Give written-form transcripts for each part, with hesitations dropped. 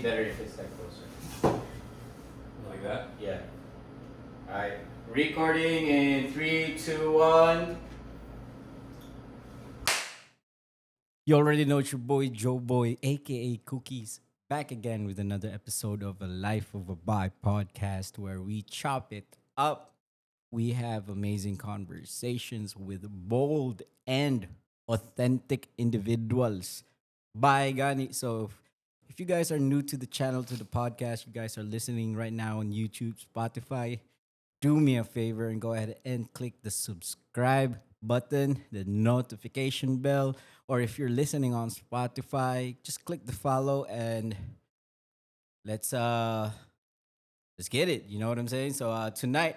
better if it's like closer. Like that? Yeah. Alright. Recording in 3, 2, 1. You already know it's your boy Joe Boy, aka Cookies, back again with another episode of a Life of a Bai podcast where we chop it up. We have amazing conversations with bold and authentic individuals. Bye, Gani. So, if you guys are new to the channel, to the podcast, you guys are listening right now on YouTube, Spotify, do me a favor and go ahead and click the subscribe button, the notification bell, or if you're listening on Spotify, just click the follow and let's uh let's get it. You know what I'm saying? So tonight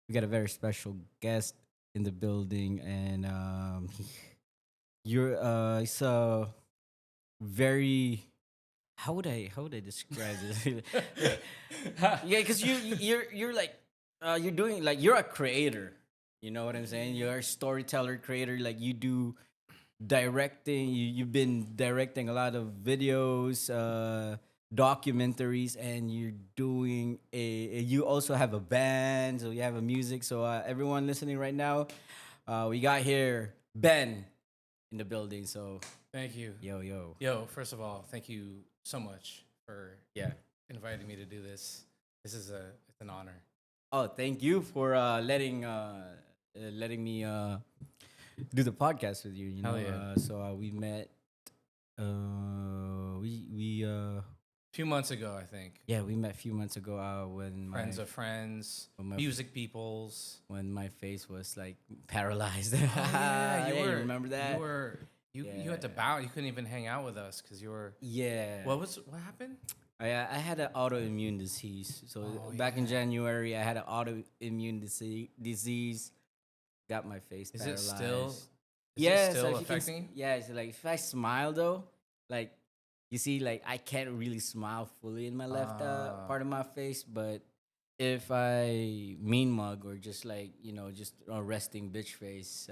we got a very special guest in the building, and you're it's a very how would I describe this? Yeah, because you're like you're doing like you're a creator. You know what I'm saying? You're a storyteller, creator. Like you do directing. You've been directing a lot of videos, documentaries, and you're doing you also have a band, so you have a music. So everyone listening right now, we got here Ben in the building. So Thank you. yo. Yo, first of all, thank you so much for Yeah. inviting me to do this. It's an honor. Oh, thank you for letting me do the podcast with you. You know, Hell yeah. we met. We A few months ago, I think. yeah, we met a few months ago when Friends of friends, when my music peoples. when my face was like paralyzed. Oh, yeah, you remember that? You had to bow. You couldn't even hang out with us because you were. Yeah. What happened? I had an autoimmune disease. So Oh, back in yeah. January, I had an autoimmune disease. Got my face Is paralyzed. it still? Is Yeah, it still so if you can affecting? yeah, so like if I smile though, like you see, like I can't really smile fully in my left Ah. part of my face, but if I mean mug or just like just a resting bitch face,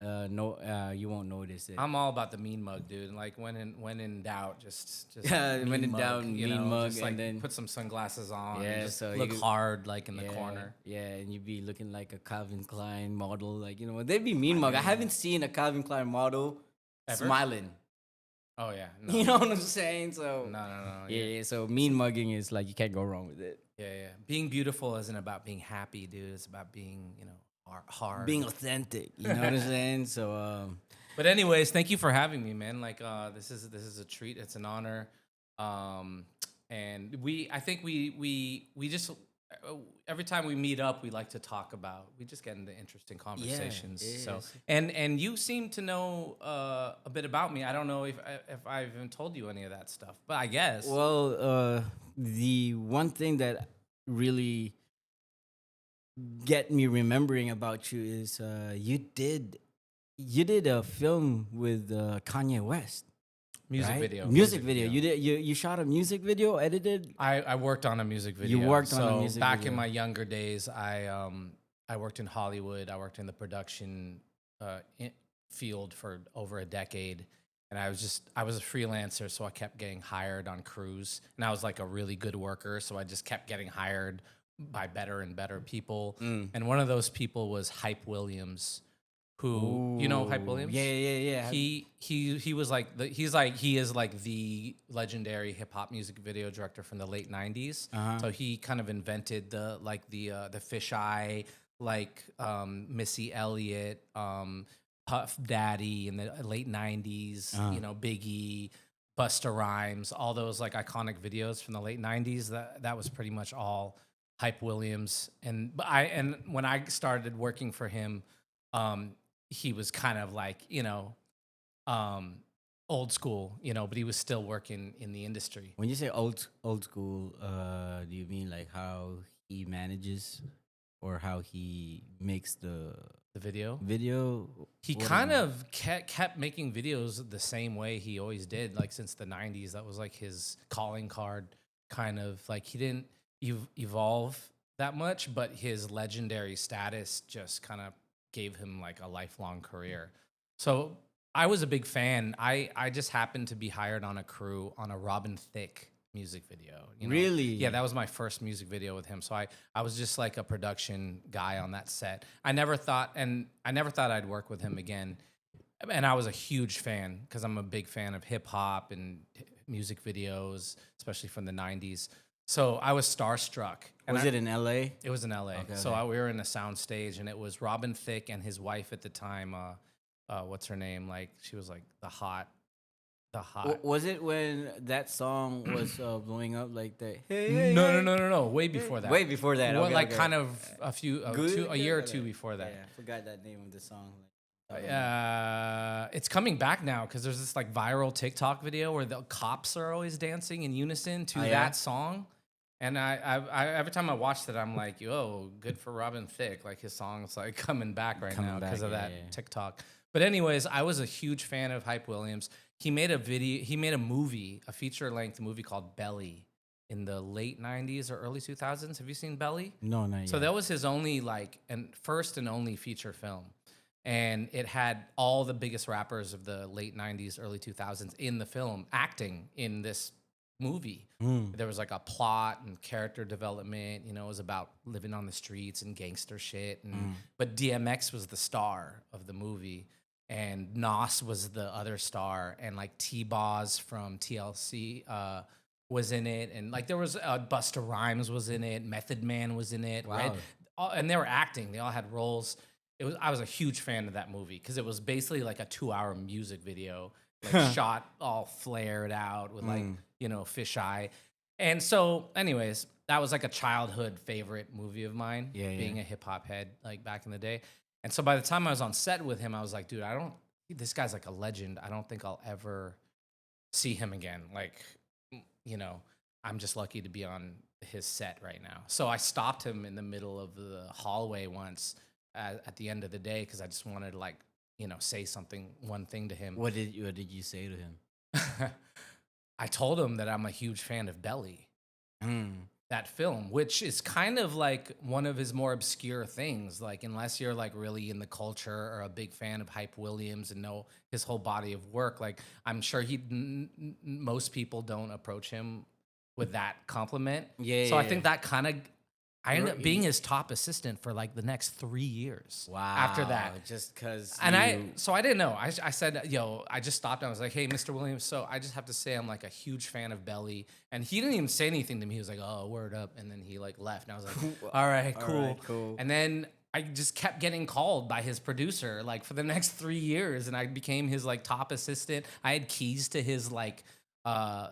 no, you won't notice it. I'm all about the mean mug, dude. And like when in doubt, just Yeah, mean when in mug, doubt, mean mug, just and like then- put some sunglasses on. Yeah, and just so you look could- hard like in the Yeah, corner. yeah, and you'd be looking like a Calvin Klein model, like they'd be mean mug. I haven't seen a Calvin Klein model Ever? smiling. Oh yeah, no, You know what I'm saying? So no. yeah. So mean mugging is like you can't go wrong with it. Yeah. Being beautiful isn't about being happy, dude. It's about being hard. Being authentic, you know what I'm saying? So But anyways, thank you for having me, man. Like this is a treat. It's an honor. And I think we just every time we meet up, we like to talk about. We just get into interesting conversations. So yes. and you seem to know a bit about me. I don't know if I've even told you any of that stuff, but I guess. well, the one thing that really get me remembering about you is you did a film with Kanye West. music right? video. Music video. You shot a music video, edited. I worked on a music video. worked on a music back video. in my younger days, I worked in Hollywood. I worked in the production field for over a decade, and I was a freelancer, so I kept getting hired on crews, and I was like a really good worker, so I just kept getting hired by better and better people. And one of those people was Hype Williams, who you know Hype Ooh, Williams. Yeah. He was like he is like the legendary hip hop music video director from the late '90s. So he kind of invented the fisheye, like Missy Elliott, Puff Daddy in the late '90s. Biggie, Busta Rhymes, all those like iconic videos from the late '90s. That was pretty much all Hype Williams. And when I started working for him, he was kind of like, old school, but he was still working in the industry. When you say old school, do you mean like how he manages or how he makes the video? He What kind do you of kept making videos the same way he always did, like since the 90s. That was like his calling card, kind of like he didn't evolve that much, but his legendary status just kind of gave him like a lifelong career. So I was a big fan. I just happened to be hired on a crew on a Robin Thicke music video. You know? Really? Yeah, that was my first music video with him. So I was just like a production guy on that set. I never thought I'd work with him again. And I was a huge fan because I'm a big fan of hip hop and music videos, especially from the '90s. So I was starstruck. And Was it in L.A.? It was in LA. Okay, So okay. we were in a sound stage, and it was Robin Thicke and his wife at the time. What's her name? Like she was like the hot. Was it when that song was blowing up like that? No. Way before that. Way before that. Well, Okay, like okay. kind of a year or two Okay. before that. Yeah, I forgot that name of the song. It's coming back now because there's this like viral TikTok video where the cops are always dancing in unison to Oh, yeah? that song. And I every time I watch that, I'm like, yo, good for Robin Thicke. Like his song's like coming back right Coming now because back, of yeah, that yeah. TikTok. But anyways, I was a huge fan of Hype Williams. He made a movie, a feature-length movie called Belly in the late 90s or early 2000s. Have you seen Belly? No, not yet. So that was his only first and only feature film. And it had all the biggest rappers of the late 90s, early 2000s in the film acting in this movie. There was like a plot and character development, you know, it was about living on the streets and gangster shit. But DMX was the star of the movie, and Nas was the other star, and like T-Boz from TLC was in it, and like there was Busta Rhymes was in it, Method Man was in it, Wow. and they were acting. They all had roles. I was a huge fan of that movie because it was basically like a 2-hour music video, like shot all flared out with like, you know, fisheye. And so, anyways, that was like a childhood favorite movie of mine, being a hip hop head like back in the day. And so by the time I was on set with him, I was like, dude, this guy's like a legend. I don't think I'll ever see him again. Like, you know, I'm just lucky to be on his set right now. So I stopped him in the middle of the hallway once at the end of the day because I just wanted to like, you know, say one thing to him. What did you say to him? I told him that I'm a huge fan of Belly, that film, which is kind of like one of his more obscure things. Like, unless you're like really in the culture or a big fan of Hype Williams and know his whole body of work, like I'm sure most people don't approach him with that compliment. So I think that kind of, I ended up being his top assistant for like the next 3 years. Wow. After that. Just because. And so I didn't know. I said, yo, I just stopped and I was like, hey, Mr. Williams, so I just have to say I'm like a huge fan of Belly. And he didn't even say anything to me. He was like, oh, word up. And then he like left. And I was like, all right, cool. And then I just kept getting called by his producer like for the next 3 years. And I became his like top assistant. I had keys to his like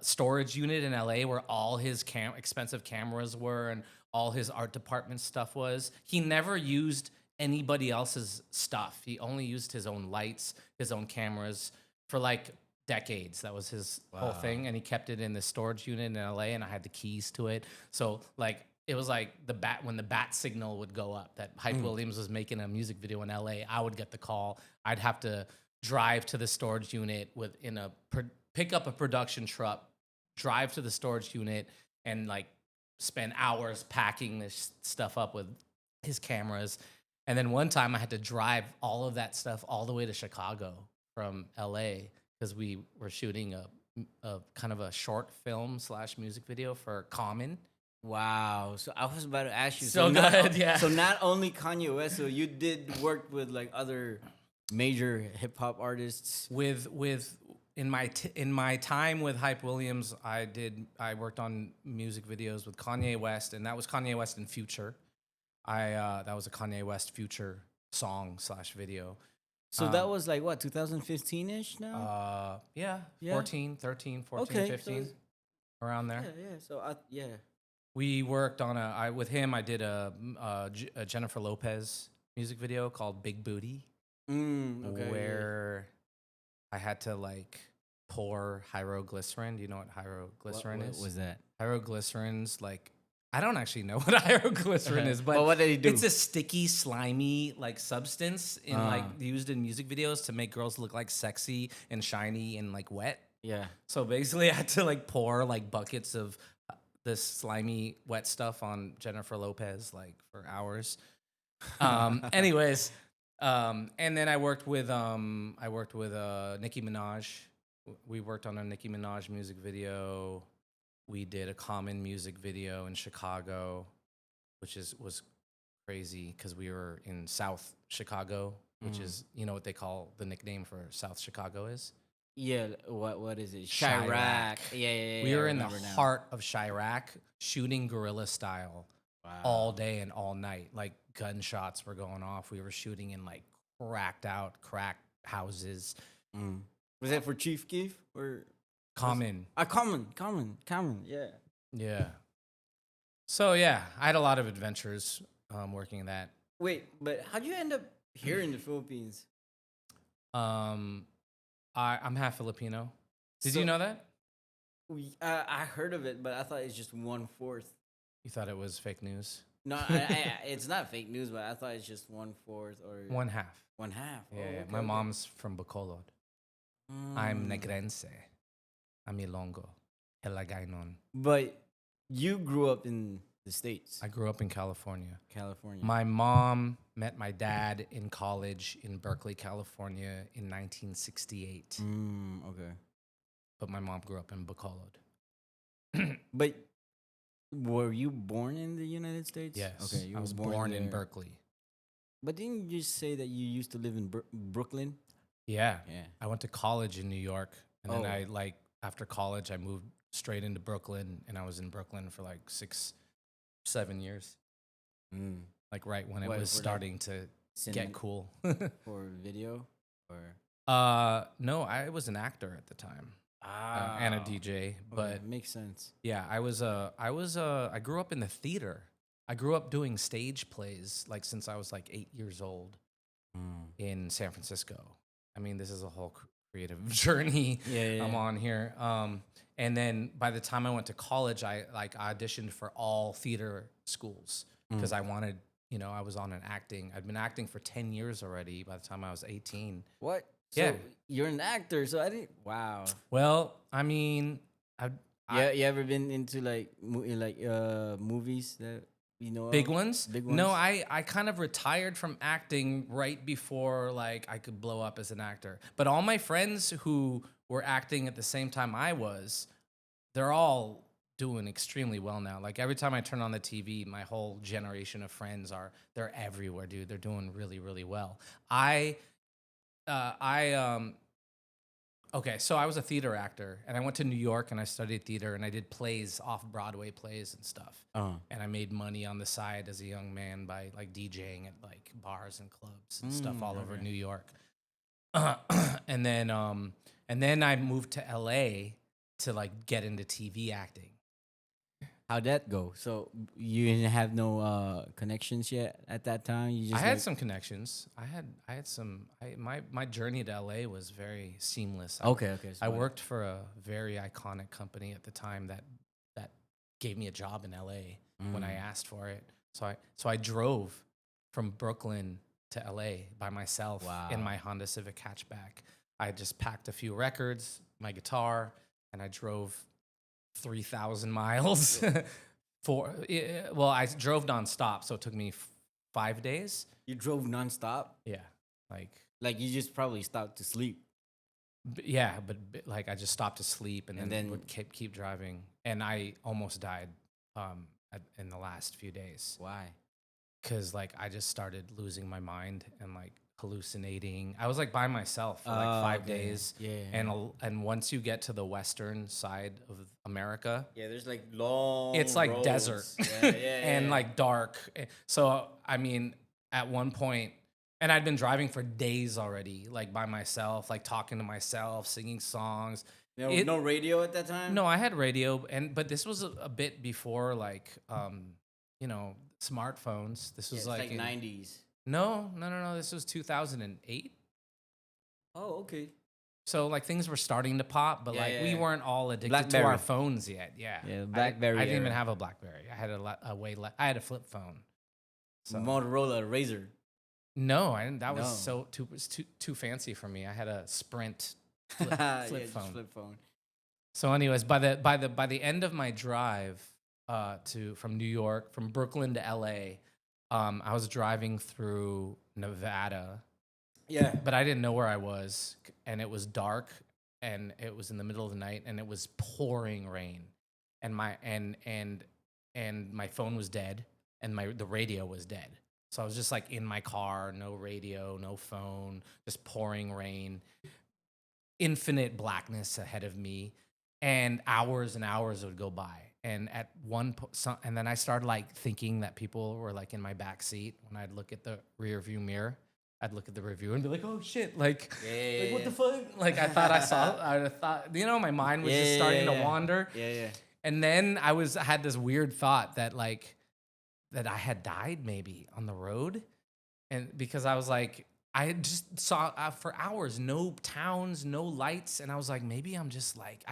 storage unit in LA where all his expensive cameras were and all his art department stuff was. He never used anybody else's stuff. He only used his own lights, his own cameras for like decades. That was his whole thing. And he kept it in the storage unit in LA and I had the keys to it. So like it was like when the bat signal would go up that Hype Williams was making a music video in LA, I would get the call. I'd have to drive to the storage unit pick up a production truck, drive to the storage unit and like spend hours packing this stuff up with his cameras. And then one time I had to drive all of that stuff all the way to Chicago from LA because we were shooting a kind of a short film / music video for Common. Wow. So I was about to ask you. So not, good, yeah. So not only Kanye West, so you did work with like other major hip hop artists. In my time with Hype Williams, I worked on music videos with Kanye West, and that was Kanye West and Future. That was a Kanye West Future song / video. So that was like what, 2015-ish now? Yeah, Yeah. 14, 15, So around there. yeah. So We worked on with him, I did a Jennifer Lopez music video called Big Booty, where I had to like pour hydroglycerin. Do you know what hydroglycerin is? What was that? Hydroglycerin's like, I don't actually know what hydroglycerin is, but Well, what did he do? It's a sticky, slimy like substance used in music videos to make girls look like sexy and shiny and like wet. Yeah. So basically, I had to like pour like buckets of this slimy, wet stuff on Jennifer Lopez like for hours. Anyways, and then I worked with Nicki Minaj. We worked on a Nicki Minaj music video We did a Common music video in Chicago, which was crazy because we were in South Chicago, which is what they call the nickname for South Chicago is Yeah, what is it? Chirac. Yeah. We I were in the remember now. heart of Chirac, shooting guerrilla style Wow. all day and all night. Like gunshots were going off. We were shooting in like crack houses. Was that for Chief Keef or Common. Common. Yeah. Yeah. So yeah, I had a lot of adventures working that. Wait, but how'd you end up here in the Philippines? I'm half Filipino. Did So- you know that? I heard of it, but I thought it's just 1/4. You thought it was fake news? No, it's not fake news, but I thought it's just 1/4 or One half. 1/2. Yeah, Oh, yeah. okay, My okay. mom's from Bacolod. I'm Mm. Negrense. I'm Ilonggo. Hilagaynon. But you grew up in the States, I grew up in California. California. My mom met my dad in college in Berkeley, California in 1968. Okay. But my mom grew up in Bacolod. But were you born in the United States? Yes. Okay, you I were was born in there. Berkeley. But didn't you just say that you used to live in Brooklyn? Yeah. Yeah. I went to college in New York. And then Oh. after college, I moved straight into Brooklyn. And I was in Brooklyn for like 6-7 years. Like right when it What, was for, like, starting to get cool. for video or No, I was an actor at the time. And a DJ, but makes sense. yeah, I grew up in the theater. I grew up doing stage plays like since I was like 8 years old in San Francisco. I mean, this is a whole creative journey Yeah. I'm on here. And then by the time I went to college, I like auditioned for all theater schools because I wanted, I was on I'd been acting for 10 years already by the time I was 18. What? So Yeah. you're an actor, so I didn't. Wow. Well, I mean, Yeah, you ever been into like movies that big of? ones? Big No, ones? I kind of retired from acting right before like I could blow up as an actor. But all my friends who were acting at the same time I was, they're all doing extremely well now. Like every time I turn on the TV, my whole generation of friends they're everywhere, dude. They're doing really, really well. Okay, so I was a theater actor, and I went to New York and I studied theater, and I did plays, off-Broadway plays and stuff. And I made money on the side as a young man by like DJing at like bars and clubs and stuff all over New York. And then I moved to LA to like get into TV acting. How'd that go? So you didn't have no connections yet at that time. You I just had some connections. I had some. My journey to LA was very seamless. Okay. So I worked for a very iconic company at the time that gave me a job in LA when I asked for it. So I drove from Brooklyn to LA by myself in my Honda Civic hatchback. I just packed a few records, my guitar, and I drove 3,000 miles. I drove nonstop, so it took me 5 days. You drove nonstop. Yeah, like Like you just probably stopped to sleep. but like I just stopped to sleep and then would keep driving, and I almost died in the last few days. Why? Because like I just started losing my mind and like hallucinating. I was like by myself for like 5 days. Yeah. And once you get to the western side of America, Yeah, there's like long. it's like roads. desert and like dark. So I mean, at one point, and I'd been driving for days already, like by myself, like talking to myself, singing songs. No radio at that time. No, I had radio, but this was a bit before like smartphones. This was It's like in- 90s. No. This was 2008. Oh, okay. So like things were starting to pop, but Yeah, we yeah. weren't all addicted to BlackBerry. our phones yet. Yeah. Yeah, BlackBerry I didn't even era. have a BlackBerry. I had I had a flip phone. So Motorola Razr. no, I didn't. That was No. too fancy for me. I had a Sprint Flip phone. Flip phone. So, anyways, by the end of my drive from New York, from Brooklyn to LA, I was driving through Nevada, Yeah. but I didn't know where I was, and it was dark, and it was in the middle of the night, and it was pouring rain. and my phone was dead, and the radio was dead. So I was just like in my car, no radio, no phone, just pouring rain, infinite blackness ahead of me, and hours and hours would go by. And at and then I started like thinking that people were like in my back seat. When I'd look at the rear view mirror, I'd look at the review and be like, "Oh shit!" Like, like what the fuck? Like I thought I thought, my mind was just starting to wander. Yeah. And then I had this weird thought that like that I had died maybe on the road, and because I was like, I had just saw for hours no towns, no lights, and I was like, maybe I'm just like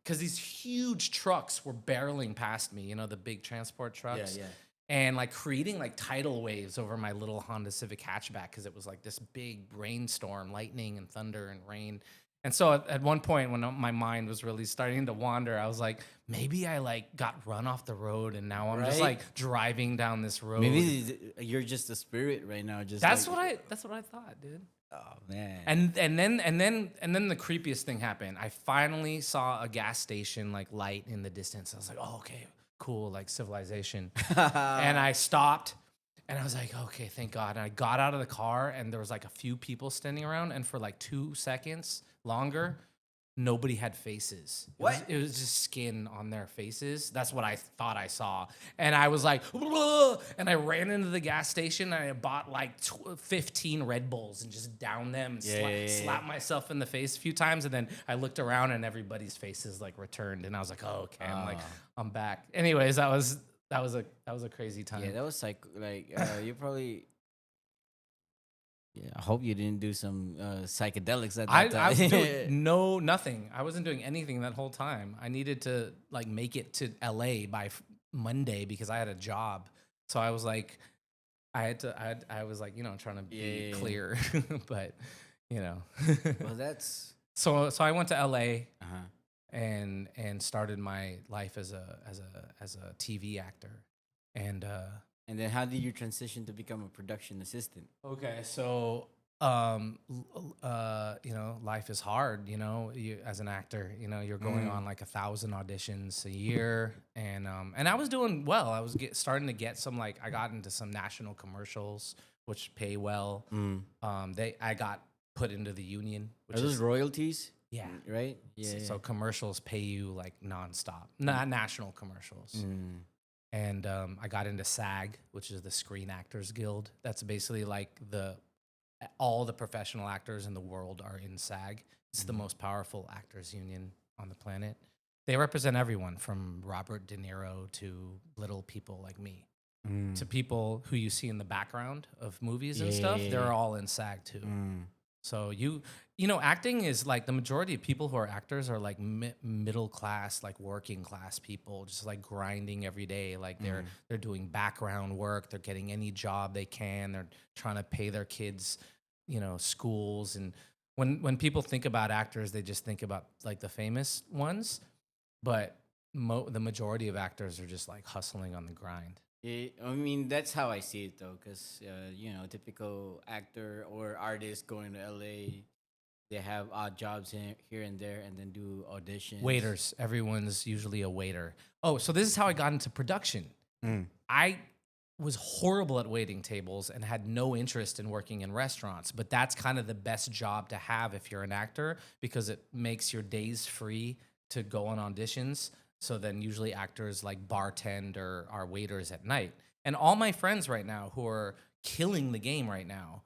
because these huge trucks were barreling past me, the big transport trucks. Yeah. And like creating like tidal waves over my little Honda Civic hatchback because it was like this big rainstorm, lightning and thunder and rain. And so at one point when my mind was really starting to wander, I was like, maybe I like got run off the road and now I'm just Right? like driving down this road. Maybe you're just a spirit right now. Just That's like, what I thought, dude. oh man. And then the creepiest thing happened. I finally saw a gas station like light in the distance. I was like, oh, okay, cool, like civilization. And I stopped and I was like, okay, thank God. And I got out of the car and there was like a few people standing around, and for like 2 seconds longer, nobody had faces. It was just skin on their faces. That's what I thought I saw. And I was like, "Whoa," and I ran into the gas station and I bought like 15 Red Bulls and just downed them and slapped myself in the face a few times. And then I looked around and everybody's faces like returned. And I was like, oh, okay, I'm back. Anyways, that was a crazy time. Yeah, that was like you probably. Yeah, I hope you didn't do some psychedelics at that I was time. doing nothing. I wasn't doing anything that whole time. I needed to like make it to LA by Monday because I had a job. So I was like, I was like, trying to be clear, but Well, that's so I went to LA uh-huh. and started my life as a TV actor. And then how did you transition to become a production assistant? Okay, so life is hard. You as an actor, you're going on like 1,000 auditions a year, and I was doing well. I was starting to get some like I got into some national commercials which pay well. I got put into the union. Which Are those royalties? Yeah. Right. Yeah. So commercials pay you like nonstop, not national commercials. And I got into SAG, which is the Screen Actors Guild. That's basically like all the professional actors in the world are in SAG. It's the most powerful actors union on the planet. They represent everyone from Robert De Niro to little people like me to people who you see in the background of movies and stuff. They're all in SAG too. So acting is like the majority of people who are actors are like middle class, like working class people, just like grinding every day. Like they're doing background work. They're getting any job they can. They're trying to pay their kids, schools. And when people think about actors, they just think about like the famous ones. But the majority of actors are just like hustling on the grind. I mean, that's how I see it though, because typical actor or artist going to LA, they have odd jobs here and there, and then do auditions. Waiters, everyone's usually a waiter. Oh, so this is how I got into production. I was horrible at waiting tables and had no interest in working in restaurants, but that's kind of the best job to have if you're an actor because it makes your days free to go on auditions. So then usually actors like bartend or are waiters at night. And all my friends right now who are killing the game right now,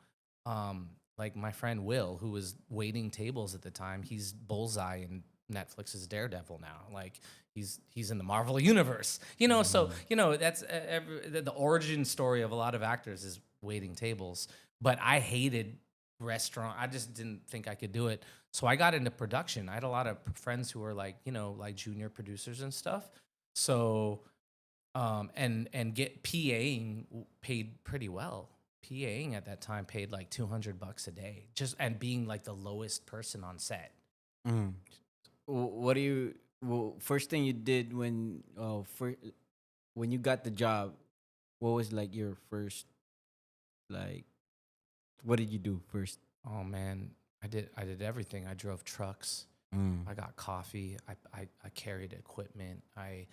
like my friend Will, who was waiting tables at the time, he's Bullseye in Netflix's Daredevil now. Like he's in the Marvel universe, So that's the origin story of a lot of actors is waiting tables. But I hated restaurant. I just didn't think I could do it. So I got into production. I had a lot of friends who were like, like junior producers and stuff. So, and get PAing paid pretty well. PAing at that time paid like $200 a day, and being like the lowest person on set. What do you? Well, first thing you did when you got the job, what was like your first like? What did you do first? Oh man, I did everything. I drove trucks. I got coffee. I carried equipment. I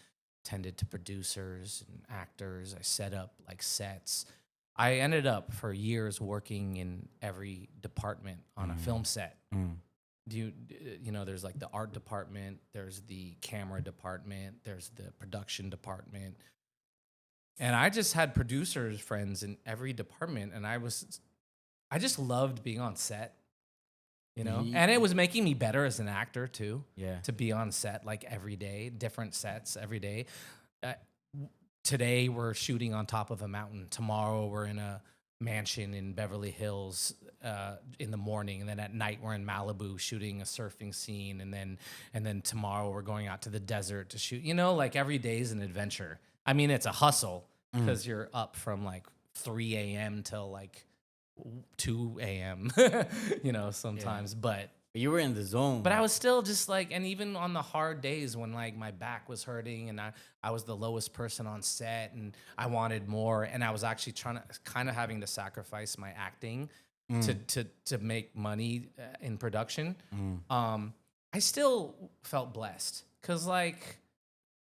tended to producers and actors. I set up like sets. I ended up for years working in every department on a film set. You know, there's like the art department, there's the camera department, there's the production department. And I just had producers friends in every department, and I just loved being on set, you know? And it was making me better as an actor too. Yeah. To be on set like every day, different sets every day. Uh, Today we're shooting on top of a mountain. Tomorrow we're in a mansion in Beverly Hills in the morning, and then at night we're in Malibu shooting a surfing scene, and then tomorrow we're going out to the desert to shoot. You know, like every day is an adventure. I mean, it's a hustle because you're up from like 3 a.m. till like 2 a.m. You know, sometimes, but You were in the zone. I was still just like, and even on the hard days when like my back was hurting and I was the lowest person on set and I wanted more, and I was actually kind of having to sacrifice my acting to make money in production. I still felt blessed because like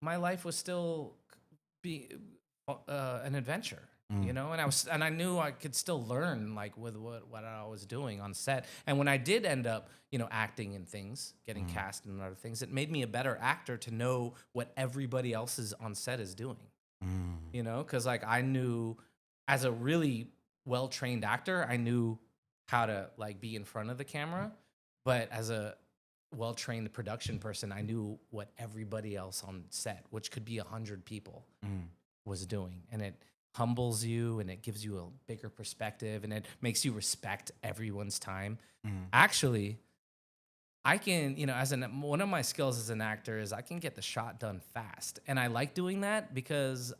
my life was still an adventure. You know, and I knew I could still learn like with what I was doing on set. And when I did end up, you know, acting in things, getting cast in other things, it made me a better actor to know what everybody else is on set is doing. You know, because like I knew as a really well-trained actor, I knew how to like be in front of the camera, but as a well-trained production person, I knew what everybody else on set, which could be 100 people, was doing, and it humbles you and it gives you a bigger perspective and it makes you respect everyone's time. Actually, I can, you know, one of my skills as an actor is I can get the shot done fast. And I like doing that because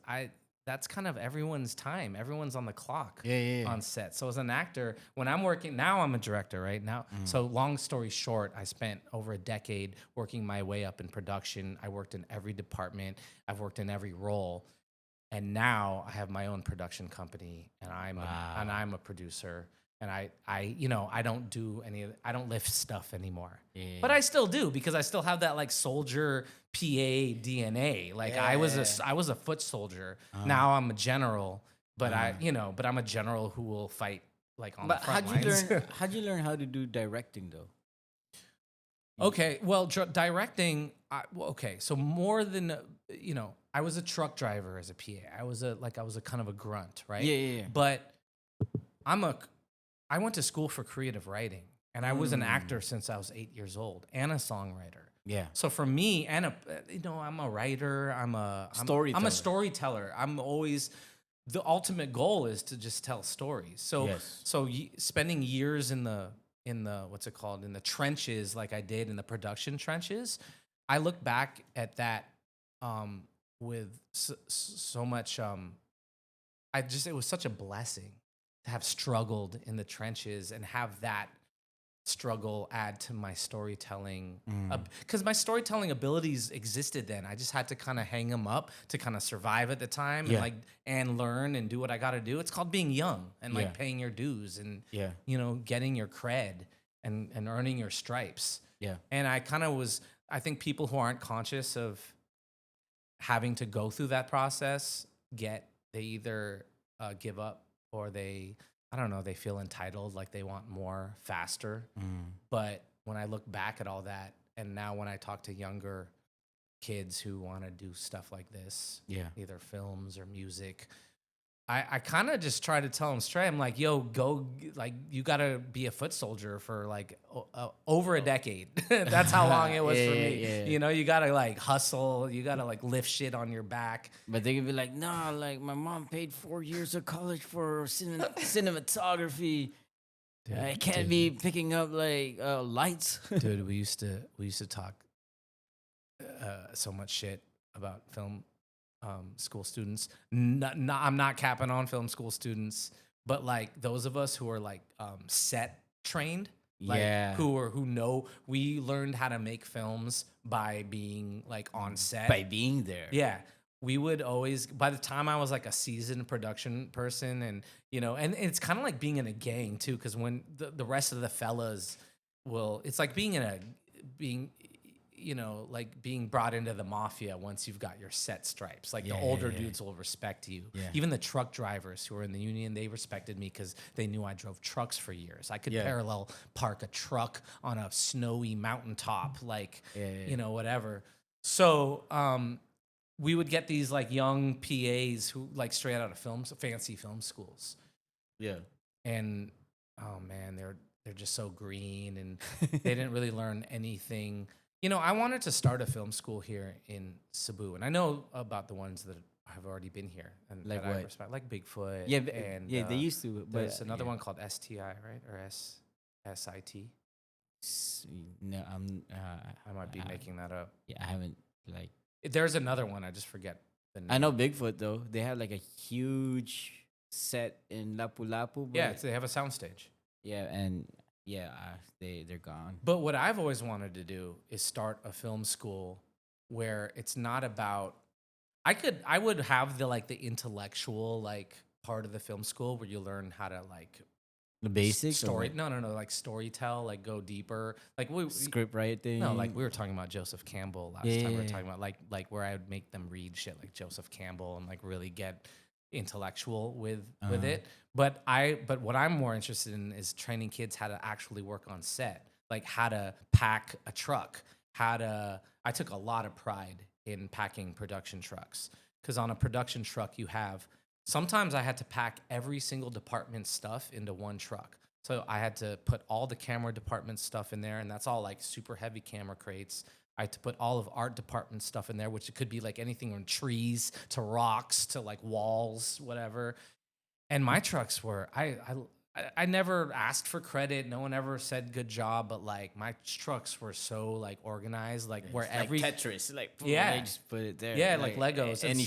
that's kind of everyone's time. Everyone's on the clock on set. So as an actor, when I'm working, now I'm a director right now. So long story short, I spent over a decade working my way up in production. I worked in every department. I've worked in every role. And now I have my own production company, and I'm a producer, and I you know, I don't do I don't lift stuff anymore, but I still do because I still have that like soldier PA DNA. Like I was a foot soldier. Now I'm a general, but I'm a general who will fight like on the front lines. How'd you learn how to do directing though? Okay, well, directing. Okay, so more than you know, I was a truck driver as a PA. I was a kind of a grunt, right? Yeah. But I went to school for creative writing, and I was an actor since I was 8 years old, and a songwriter. Yeah. So for me, and I'm a writer. I'm a storyteller. I'm always the ultimate goal is to just tell stories. So spending years in the what's it called, in the trenches, like I did in the production trenches, I look back at that with so much it was such a blessing to have struggled in the trenches and have that struggle add to my storytelling, because my storytelling abilities existed then. I just had to kind of hang them up to kind of survive at the time and learn and do what I got to do. It's called being young and like paying your dues and you know, getting your cred and earning your stripes. And I think people who aren't conscious of having to go through that process they either give up, or they feel entitled, like they want more faster. But when I look back at all that, and now when I talk to younger kids who want to do stuff like this, either films or music, I kind of just try to tell them straight. I'm like, yo, go, like, you got to be a foot soldier for like over a decade. That's how long it was for me. You know, you got to like hustle. You got to like lift shit on your back. But they could be like, nah, like my mom paid 4 years of college for cinematography. Dude, I can't be picking up like lights. Dude, we used to talk so much shit about film school students. I'm not capping on film school students, but like those of us who are like set trained, like who know, we learned how to make films by being like on set, by being there. Yeah. We would always, by the time I was like a seasoned production person, and you know, and it's kind of like being in a gang too, because when the rest of the fellas it's like being in being, like being brought into the mafia once you've got your set stripes. Like the older dudes will respect you. Yeah. Even the truck drivers who were in the union, they respected me because they knew I drove trucks for years. I could parallel park a truck on a snowy mountaintop, like, whatever. So we would get these like young PAs who like straight out of fancy film schools. Yeah. And oh man, they're just so green, and they didn't really learn anything. I wanted to start a film school here in Cebu, and I know about the ones that have already been here and Like that I what? respect, like Bigfoot. Yeah, and they used to, but there's another one called STI, right, or SIT. No, I might be making that up. Yeah, I haven't like. There's another one, I just forget the name. I know Bigfoot though. They have like a huge set in Lapu-Lapu. Yeah, they have a soundstage. Yeah, and they're gone. But what I've always wanted to do is start a film school where it's not about. I would have the intellectual like part of the film school where you learn how to like The basics. story. No, like story tell, like go deeper. Like Script writing. No, like we were talking about Joseph Campbell last time. We were talking about like where I would make them read shit like Joseph Campbell and like really get intellectual with it. But what I'm more interested in is training kids how to actually work on set, like how to pack a truck, I took a lot of pride in packing production trucks, because on a production truck sometimes I had to pack every single department's stuff into one truck. So I had to put all the camera department stuff in there, and that's all like super heavy camera crates. I had to put all of art department stuff in there, which it could be like anything from trees to rocks to like walls, whatever. And my trucks were, I never asked for credit. No one ever said good job, but like my trucks were so like organized, like where every Tetris, like they just put it there. Yeah, like Legos. Any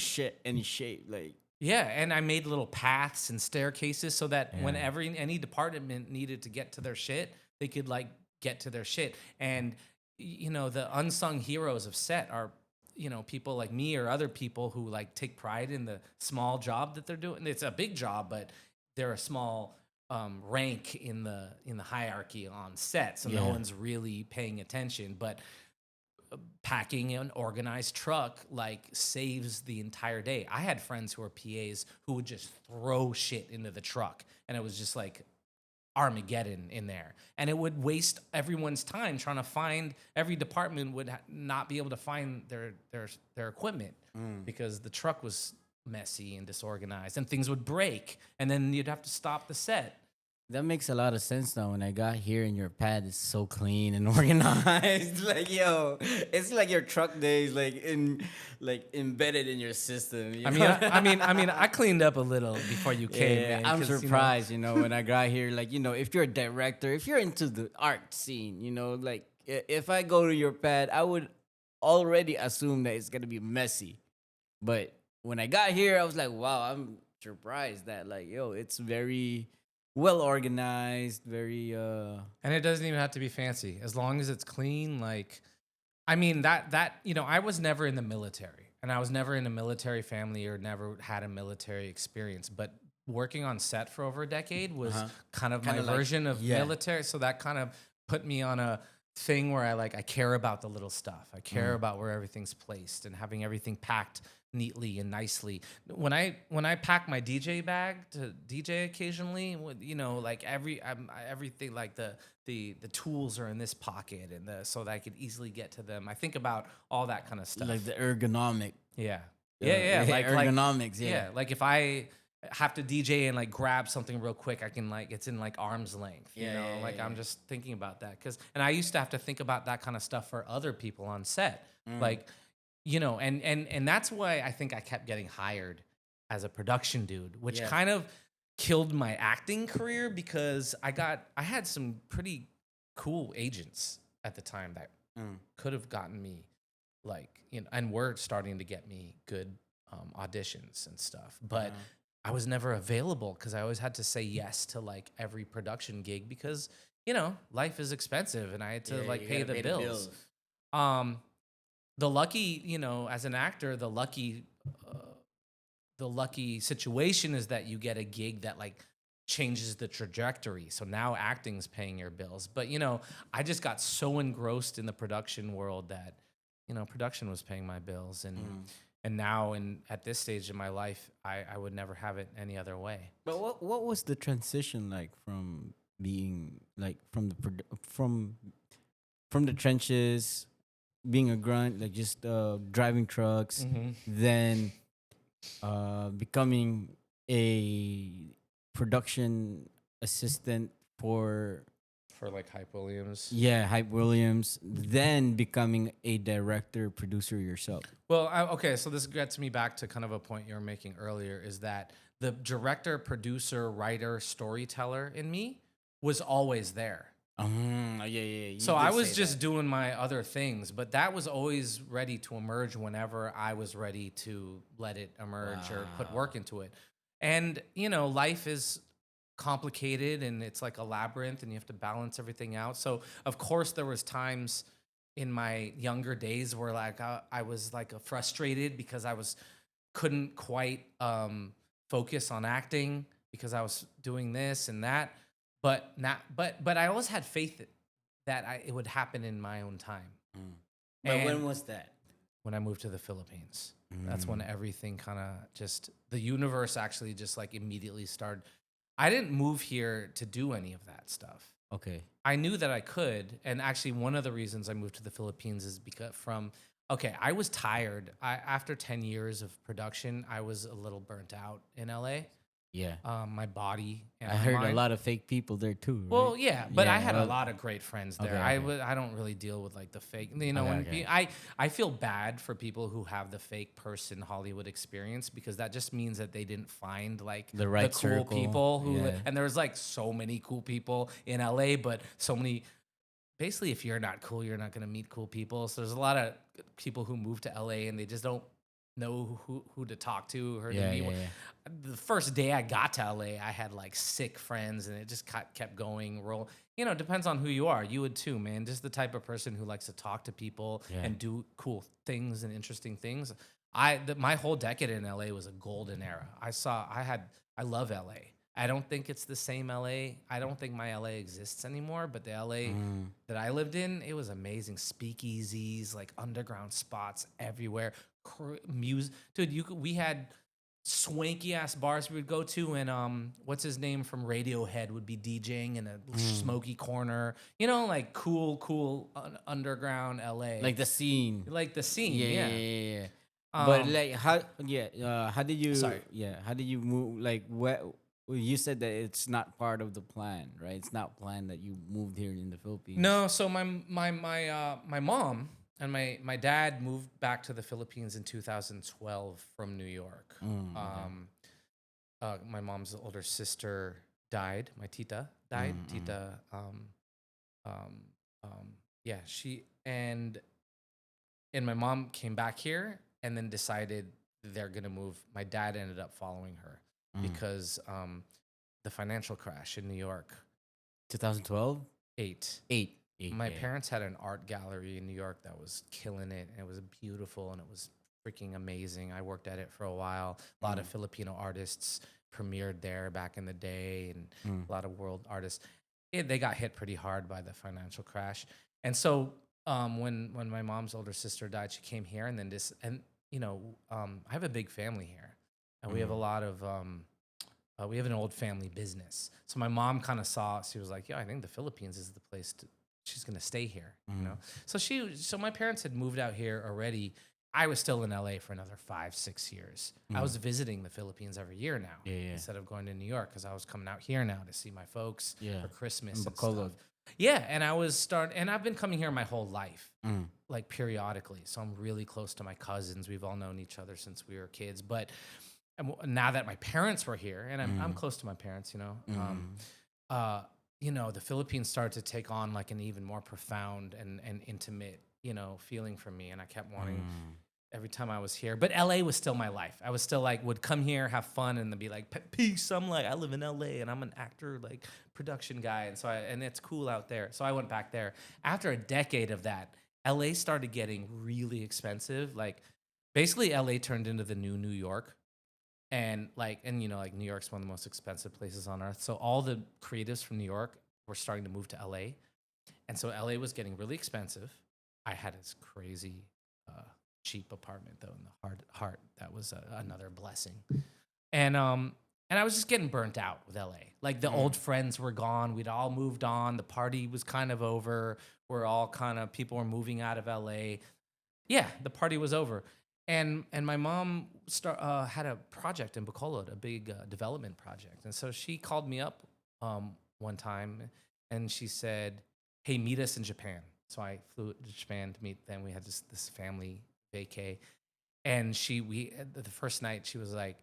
shape, like. Yeah, and I made little paths and staircases so that when any department needed to get to their shit, they could like get to their shit. And the unsung heroes of set are people like me or other people who like take pride in the small job that they're doing. It's a big job, but they're a small rank in the hierarchy on set, so no one's really paying attention. But packing an organized truck like saves the entire day. I had friends who were PAs who would just throw shit into the truck, and it was just like Armageddon in there, and it would waste everyone's time trying to find. Every department would not be able to find their equipment because the truck was messy and disorganized, and things would break, and then you'd have to stop the set. That makes a lot of sense now. When I got here and your pad is so clean and organized, like it's like your truck days, like embedded in your system. You know? I cleaned up a little before you came. Yeah, man, I'm surprised. When I got here, like if you're a director, if you're into the art scene, like if I go to your pad, I would already assume that it's gonna be messy. But when I got here, I was like, wow, I'm surprised that it's very well organized, very and it doesn't even have to be fancy as long as it's clean. Like, I was never in the military, and I was never in a military family or never had a military experience. But working on set for over a decade was kind of my version of military. So that kind of put me on a thing where I care about the little stuff. I care about where everything's placed and having everything packed neatly and nicely. When I pack my DJ bag to DJ occasionally, everything like the tools are in this pocket and so that I could easily get to them. I think about all that kind of stuff, like the ergonomic. Yeah, like ergonomics. Like if I have to DJ and like grab something real quick, I can it's in like arm's length. I'm just thinking about that and I used to have to think about that kind of stuff for other people on set, and that's why I think I kept getting hired as a production dude, which kind of killed my acting career because I had some pretty cool agents at the time that could have gotten me and were starting to get me good auditions and stuff, but I was never available because I always had to say yes to every production gig because life is expensive and I had to pay the bills. The lucky, as an actor, the lucky situation is that you get a gig that changes the trajectory. So now acting's paying your bills. But you know, I just got so engrossed in the production world that, you know, production was paying my bills. And now at this stage in my life, I would never have it any other way. But what was the transition like from being like from the from the trenches, being a grunt, like just driving trucks, then becoming a production assistant for For like Hype Williams. Hype Williams, then becoming a director producer yourself. Well, okay, so this gets me back to kind of a point you were making earlier, is that the director, producer, writer, storyteller in me was always there. Yeah. So I was just doing my other things, but that was always ready to emerge whenever I was ready to let it emerge or put work into it. And, you know, life is complicated and it's like a labyrinth and you have to balance everything out. So, of course, there was times in my younger days where like I was like frustrated because couldn't quite focus on acting because I was doing this and that. But I always had faith that it would happen in my own time. But when was that? When I moved to the Philippines. That's when everything kind of just, the universe actually just like immediately started. I didn't move here to do any of that stuff. Okay. I knew that I could. And actually, one of the reasons I moved to the Philippines is because I was tired. After 10 years of production, I was a little burnt out in LA. Yeah. My body and I my heard mind. a lot of fake people there too. Right? Well, yeah, but I had a well, lot of great friends there. Okay. I don't really deal with like the fake. You know, Okay. I feel bad for people who have the fake person Hollywood experience because that just means that they didn't find like The right cool circle. people who Yeah. and there's like so many cool people in LA, but so many. Basically, if you're not cool, you're not going to meet cool people. So there's a lot of people who move to LA and they just don't know who to talk to or to meet. The first day I got to LA, I had like sick friends and it just kept going. You know, it depends on who you are. You would too, man. Just the type of person who likes to talk to people and do cool things and interesting things. My whole decade in LA was a golden era. I love LA. I don't think it's the same LA. I don't think my LA exists anymore, but the LA that I lived in, it was amazing. Speakeasies, like underground spots everywhere. Music, dude. We had swanky ass bars we would go to, and what's his name from Radiohead would be DJing in a smoky corner. You know, like cool underground LA, Like the scene. Yeah. But like how did you Sorry. how did you move like what you said that it's not part of the plan, right? It's not planned that you moved here in the Philippines. No, so my mom and my dad moved back to the Philippines in 2012 from New York. My mom's older sister died. My tita died. Tita, yeah, and my mom came back here and then decided they're gonna move. My dad ended up following her because the financial crash in New York. 2012? 8. My parents had an art gallery in New York that was killing it, and it was beautiful, and it was freaking amazing. I worked at it for a while. A lot of Filipino artists premiered there back in the day, and a lot of world artists. They got hit pretty hard by the financial crash, and so when my mom's older sister died, she came here, and then I have a big family here, and we have a lot of. We have an old family business. So my mom kind of she was like, yeah, I think the Philippines is the place she's going to stay here, you know? So my parents had moved out here already. I was still in LA for another 5-6 years. I was visiting the Philippines every year now instead of going to New York because I was coming out here now to see my folks for Christmas and Bacolod. stuff. Yeah, and and I've been coming here my whole life, like periodically. So I'm really close to my cousins. We've all known each other since we were kids, but now that my parents were here, and I'm close to my parents, you know, the Philippines started to take on like an even more profound and intimate, you know, feeling for me, and I kept wanting every time I was here. But LA was still my life. I was still like would come here, have fun, and then be like, peace. I'm like, I live in LA, and I'm an actor, like production guy, and it's cool out there. So I went back there. After a decade of that, LA started getting really expensive. Like basically, LA turned into the new New York. and like New York's one of the most expensive places on earth. So all the creatives from New York were starting to move to LA, and so LA was getting really expensive. I had this crazy cheap apartment though in the heart. That was another blessing. And I was just getting burnt out with LA. Like the old friends were gone. We'd all moved on. The party was kind of over. We're all kind of people were moving out of LA. Yeah, the party was over. And my mom had a project in Bacolod, a big development project. And so she called me up one time and she said, "Hey, meet us in Japan." So I flew to Japan to meet them. We had this family vacay. And the first night she was like,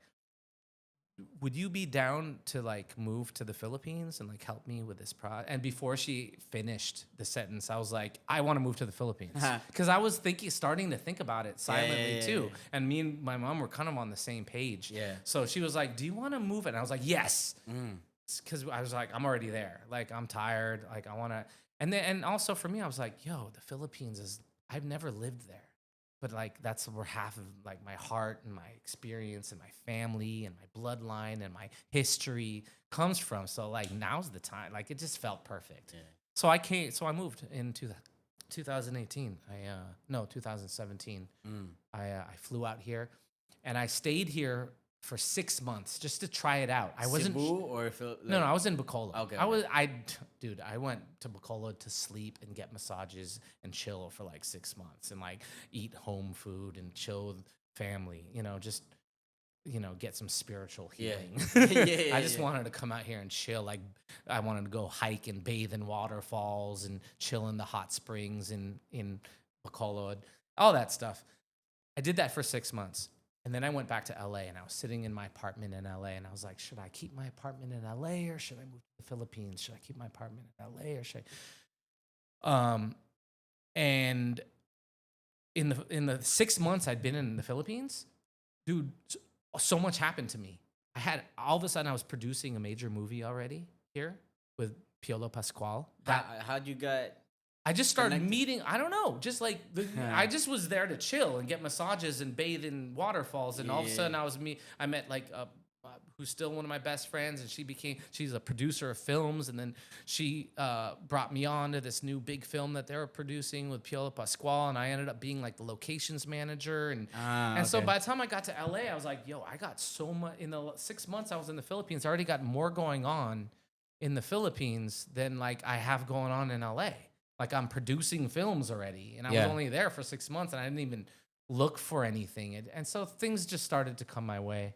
"Would you be down to like move to the Philippines and like help me with this project?" And before she finished the sentence, I was like, "I want to move to the Philippines," because I was starting to think about it silently too. yeah. And me and my mom were kind of on the same page. Yeah. So she was like, "Do you want to move?" And I was like, "Yes," because I was like, "I'm already there. Like I'm tired. Like I want to." And also for me, I was like, "Yo, the Philippines is. I've never lived there." But like that's where half of like my heart and my experience and my family and my bloodline and my history comes from. So like now's the time. Like it just felt perfect. Yeah. So I moved in 2018. 2017. I flew out here and I stayed here for 6 months just to try it out. I wasn't Cebu or no, I was in Bacolod. Okay, Dude, I went to Bacolod to sleep and get massages and chill for like 6 months and like eat home food and chill with family, just, get some spiritual Yeah. healing. Yeah, I just yeah. wanted to come out here and chill. Like I wanted to go hike and bathe in waterfalls and chill in the hot springs in Bacolod, all that stuff. I did that for 6 months. And then I went back to LA and I was sitting in my apartment in LA and I was like, should I keep my apartment in LA or should I move to the Philippines? Should I keep my apartment in LA or should I? And in the 6 months I'd been in the Philippines, dude, so much happened to me. I had all of a sudden I was producing a major movie already here with Piolo Pascual. How'd you get? I just started Connected. meeting. I don't know, just like I just was there to chill and get massages and bathe in waterfalls. And all of a sudden, I met like who's still one of my best friends, and she's a producer of films. And then she brought me on to this new big film that they were producing with Piolo Pascual, and I ended up being like the locations manager. And so Okay. by the time I got to LA, I was like, yo, I got so much in the 6 months I was in the Philippines. I already got more going on in the Philippines than like I have going on in LA. Like I'm producing films already, and I was Yeah. only there for 6 months, and I didn't even look for anything, and so things just started to come my way.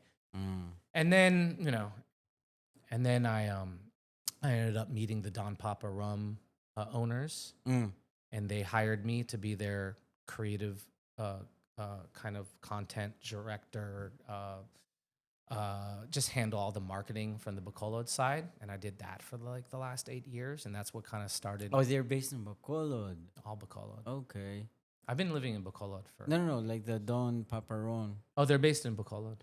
And then I ended up meeting the Don Papa Rum owners, and they hired me to be their creative kind of content director. Just handle all the marketing from the Bacolod side, and I did that for like the last 8 years, and that's what kind of started Oh, they're based in Bacolod. all Bacolod. Okay. I've been living in Bacolod for. No, like the Don Paparon. Oh, they're based in Bacolod.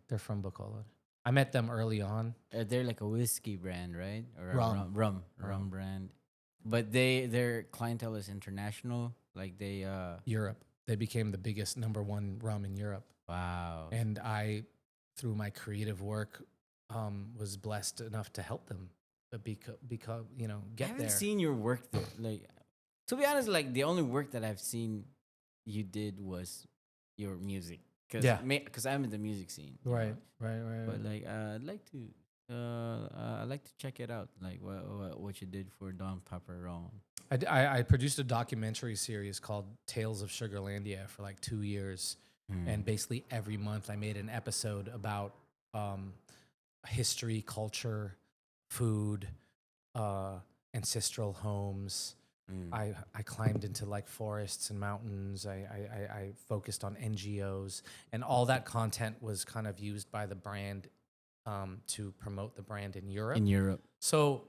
They're from Bacolod. I met them early on. They're like a whiskey brand, right? Or a Rum. rum brand. But their clientele is international. Like they Europe. They became the biggest number one rum in Europe, wow. and I, through my creative work, was blessed enough to help them, because I get haven't there. seen your work though. Like to be honest, like the only work that I've seen you did was your music. Yeah. Because I'm in the music scene. you Right. know. But like I'd like to check it out. Like what you did for Don Paparon. I produced a documentary series called Tales of Sugarlandia for like 2 years. And basically every month I made an episode about history, culture, food, ancestral homes. I climbed into like forests and mountains. I focused on NGOs, and all that content was kind of used by the brand to promote the brand in Europe. In Europe. So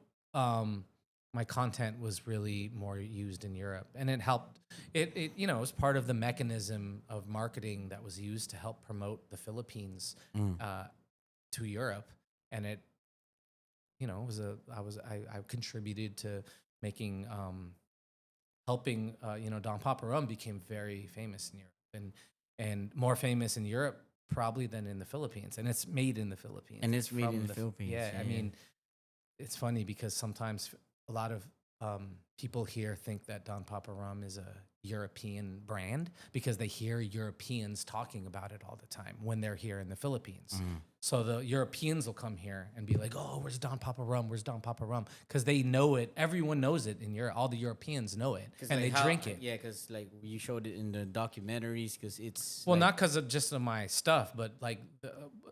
my content was really more used in Europe, and it helped. It was part of the mechanism of marketing that was used to help promote the Philippines to Europe, and it I contributed to making helping Don Papa Rum became very famous in Europe, and more famous in Europe probably than in the Philippines, and it's made in the Philippines. And it's made from in the Philippines. Yeah, I Yeah. mean, it's funny because sometimes a lot of people here think that Don Papa Rum is a European brand because they hear Europeans talking about it all the time when they're here in the Philippines. So the Europeans will come here and be like, "Oh, where's Don Papa Rum? Where's Don Papa Rum?" Because they know it. Everyone knows it in Europe. All the Europeans know it, and they drink it. Yeah, because like you showed it in the documentaries, because it's Well, like, not because of just of my stuff, but like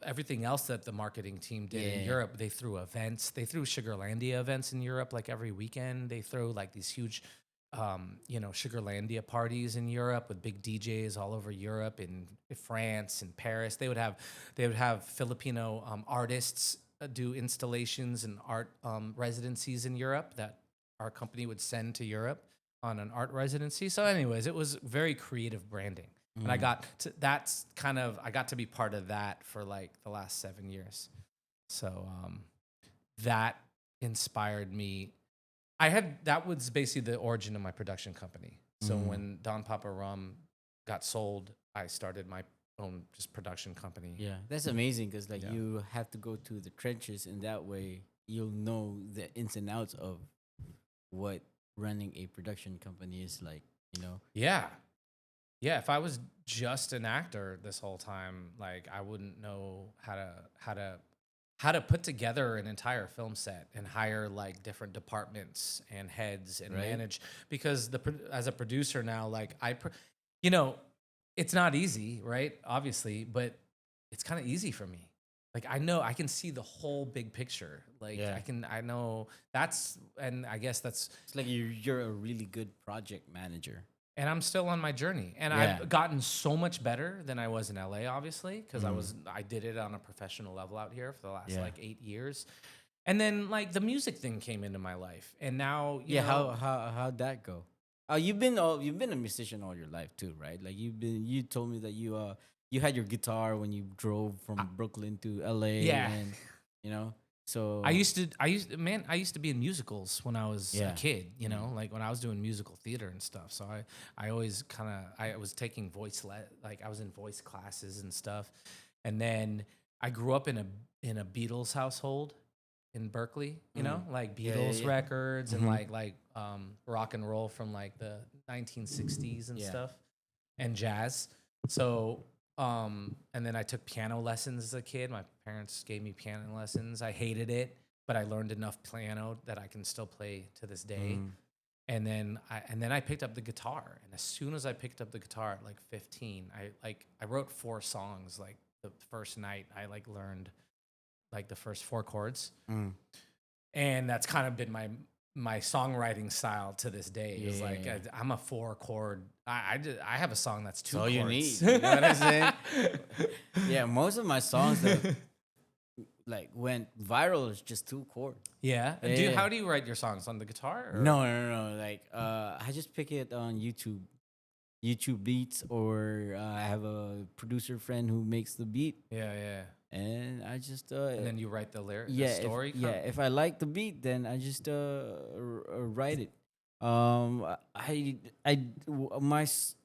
everything else that the marketing team did in Yeah. Europe. They threw events. They threw Sugarlandia events in Europe like every weekend. They throw like these huge, Sugarlandia parties in Europe with big DJs all over Europe, in France and Paris. They would have Filipino artists do installations and art residencies in Europe that our company would send to Europe on an art residency. So, anyways, it was very creative branding. And I got to be part of that for like the last 7 years. So that inspired me. That was basically the origin of my production company. So when Don Papa Rum got sold, I started my own just production company. yeah, that's amazing, because like Yeah. you have to go to the trenches, and that way you'll know the ins and outs of what running a production company is like. You know. Yeah. Yeah, if I was just an actor this whole time, like I wouldn't know how to put together an entire film set and hire like different departments and heads and Right. manage, because as a producer now, like it's not easy, right? Obviously, but it's kind of easy for me. Like I know I can see the whole big picture. Like Yeah. I know and I guess that's. It's like you're a really good project manager. And I'm still on my journey, and Yeah. I've gotten so much better than I was in LA, obviously, because I did it on a professional level out here for the last Yeah. like 8 years, and then like the music thing came into my life, and now you Yeah, know, how'd that go? You've been a musician all your life too, right? Like you told me that you had your guitar when you drove from Brooklyn to LA. Yeah. And you know, so I used to be in musicals when I was Yeah. a kid, like when I was doing musical theater and stuff. So I always I was taking like I was in voice classes and stuff. And then I grew up in a Beatles household in Berkeley, like Yeah, Beatles yeah. records and like rock and roll from like the 1960s and Yeah. stuff, and jazz. So and then I took piano lessons as a kid. My parents gave me piano lessons. I hated it, but I learned enough piano that I can still play to this day. And then I picked up the guitar. And as soon as I picked up the guitar at like 15, I wrote 4 songs like the first night. I like learned like the first 4 chords. And that's kind of been my songwriting style to this day. Is like Yeah. I'm a 4 chord. I have a song that's 2 all chords. you need. You know what I'm saying? Yeah, most of my songs that like went viral is just 2 chords. Yeah. Yeah. How do you write your songs, on the guitar? Or? No. Like I just pick it on YouTube beats, or I have a producer friend who makes the beat, Yeah. and I just And then you write the lyric, yeah, the story. if I like the beat, then I just write it. My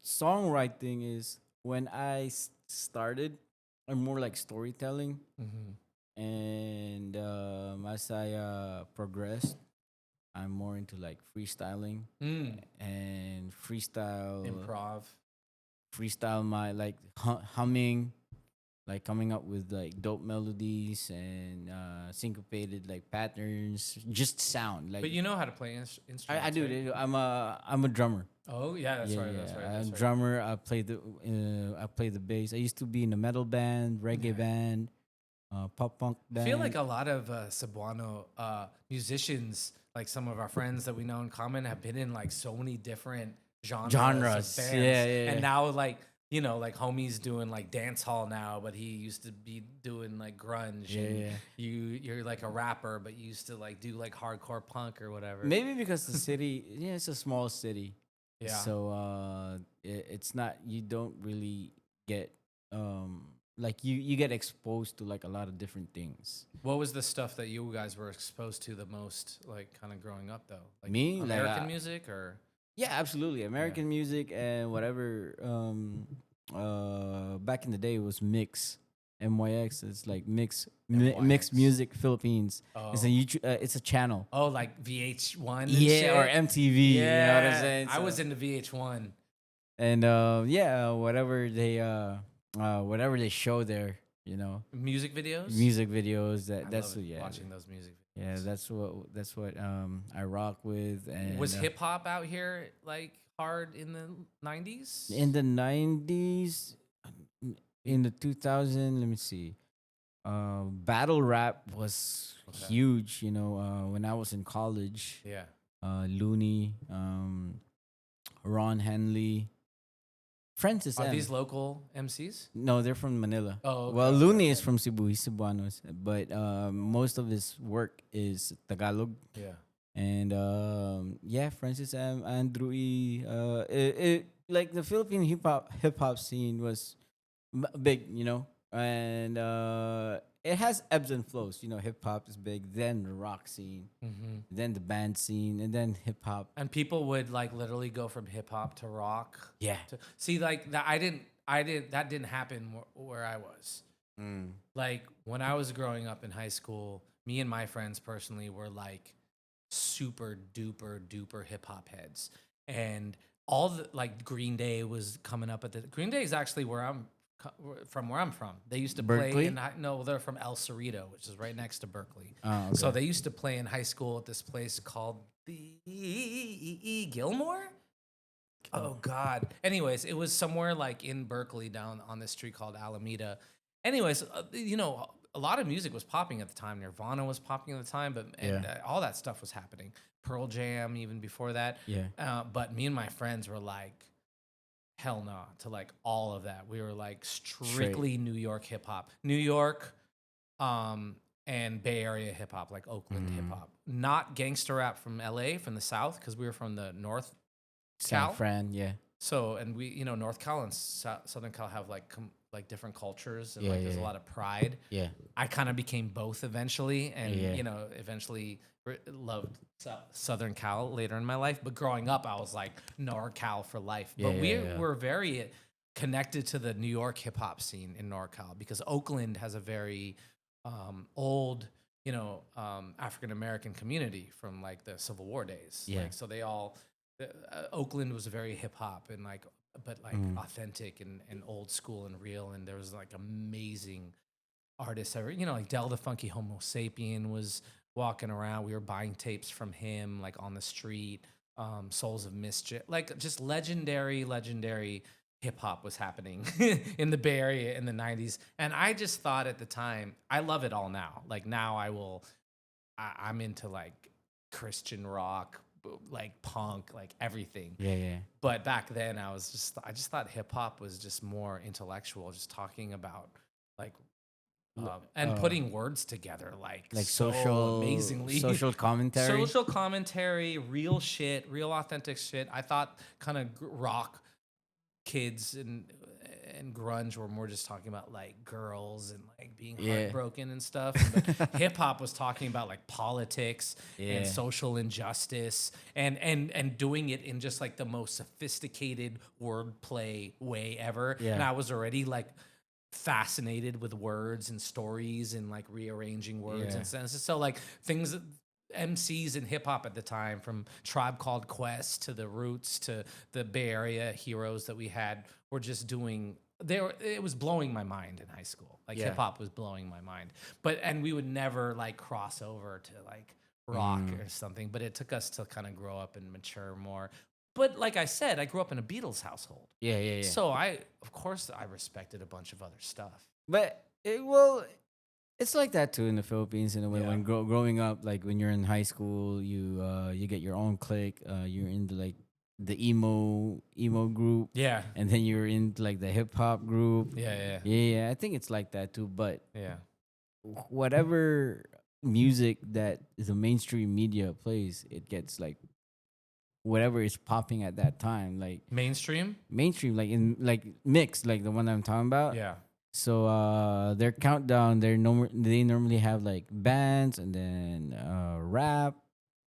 songwriting is, when I started, I'm more like storytelling, and as I progressed, I'm more into like freestyling and freestyle my like humming, like coming up with like dope melodies and syncopated like patterns, just sound like. But you know how to play instruments. I do. right? I'm a drummer. Oh yeah, that's right. That's right. I'm That's a right. drummer. I play the bass. I used to be in a metal band, reggae band, pop punk I band. feel like a lot of Cebuano musicians, like some of our friends that we know in common, have been in like so many different genres. Genres. Of bands. Yeah. And now like like homie's doing like dance hall now, but he used to be doing like grunge. And you're like a rapper, but you used to like do like hardcore punk or whatever. Maybe because the city, it's a small city. Yeah. So it's not, you don't really get like you get exposed to like a lot of different things. What was the stuff that you guys were exposed to the most, like kind of growing up though? Like Me? Like, American music or? Yeah, absolutely. American music and whatever. Back in the day, it was mix. MYX. It's like mixed MYX. music Philippines. It's a Oh. YouTube. It's a channel. Oh, like VH1 and Yeah, or shit. MTV. You know what I'm Yeah, saying? I So- was into VH1. and yeah, whatever they show there, Music videos. music videos. I That's love yeah, watching those music yeah. videos. That's what I rock with. And Was hip hop out here like hard in the 90s? in the 90s, in the 2000, let me see. Battle rap was Okay. huge. When I was in college, Yeah. Looney, Ron Henley, Francis Are M. these local MCs? No, they're from Manila. Oh, okay, Well, okay, Looney okay. is from Cebu. He's Cebuanos, but most of his work is Tagalog. Yeah. And yeah, Francis M. Andrew E. It like the Philippine hip hop scene was big, and it has ebbs and flows. Hip hop is big, then the rock scene, Mm-hmm. then the band scene, and then hip hop. And people would like literally go from hip hop to rock. Yeah. To, see, like that, that didn't happen where I was. Like when I was growing up in high school, me and my friends personally were like super duper hip hop heads, and all the like Green Day was coming up at the Green Day is actually where I'm from. They used to Berkeley? play in no, they're from El Cerrito, which is right next to Berkeley. Oh, So okay. they used to play in high school at this place called the Gilmore. Oh God. Anyways, it was somewhere like in Berkeley down on this street called Alameda. Anyways, a lot of music was popping at the time. Nirvana was popping at the time, but all that stuff was happening. Pearl Jam even before that. Yeah. But me and my friends were like, hell no to like all of that. We were like strictly New York hip hop. New York, and Bay Area hip hop, like Oakland hip hop. Not gangster rap from LA, from the South, because we were from the North Cal. San Fran, yeah. So, and we, North Cal and Southern Cal have like different cultures, and Yeah, like there's a yeah. lot of pride. Yeah. I kind of became both eventually, and Yeah. eventually loved Southern Cal later in my life. But growing up, I was like NorCal for life. Yeah, But we yeah, yeah. were very connected to the New York hip hop scene in NorCal because Oakland has a very old, African American community from like the Civil War days. Yeah. Like, so they all Oakland was very hip hop and like, but like authentic and old school and real. And there was like amazing artists ever, like Del the Funky Homo Sapien was walking around. We were buying tapes from him, like on the street. Souls of Mischief, like just legendary hip hop was happening in the Bay Area in the 90s. And I just thought at the time, I love it all now. Like now I'm into like Christian rock, like punk, like everything. Yeah, yeah. But back then I just thought hip hop was just more intellectual, just talking about like and putting words together like so amazingly. social commentary. Social commentary, real shit, real authentic shit. I thought kind of rock kids and grunge were more just talking about like girls and like being heartbroken and stuff. But hip hop was talking about like politics and social injustice and doing it in just like the most sophisticated wordplay way ever. Yeah. And I was already like fascinated with words and stories and like rearranging words and sentences. So like things MCs in hip hop at the time, from Tribe Called Quest to the Roots to the Bay Area heroes that we had, were just doing. It was blowing my mind in high school. Like hip hop was blowing my mind. And we would never like cross over to like rock or something. But it took us to kind of grow up and mature more. But like I said, I grew up in a Beatles household. Yeah. So of course I respected a bunch of other stuff. But it's like that too in the Philippines in a way. Yeah. When growing up, like when you're in high school, you get your own clique. You're into like the emo group. Yeah. And then you're into like the hip hop group. Yeah. Yeah. I think it's like that too. But Yeah. whatever music that the mainstream media plays, it gets like whatever is popping at that time, like Mainstream? mainstream, like in like mixed, like the one I'm talking about. Yeah. So their countdown, they normally have like bands and then rap.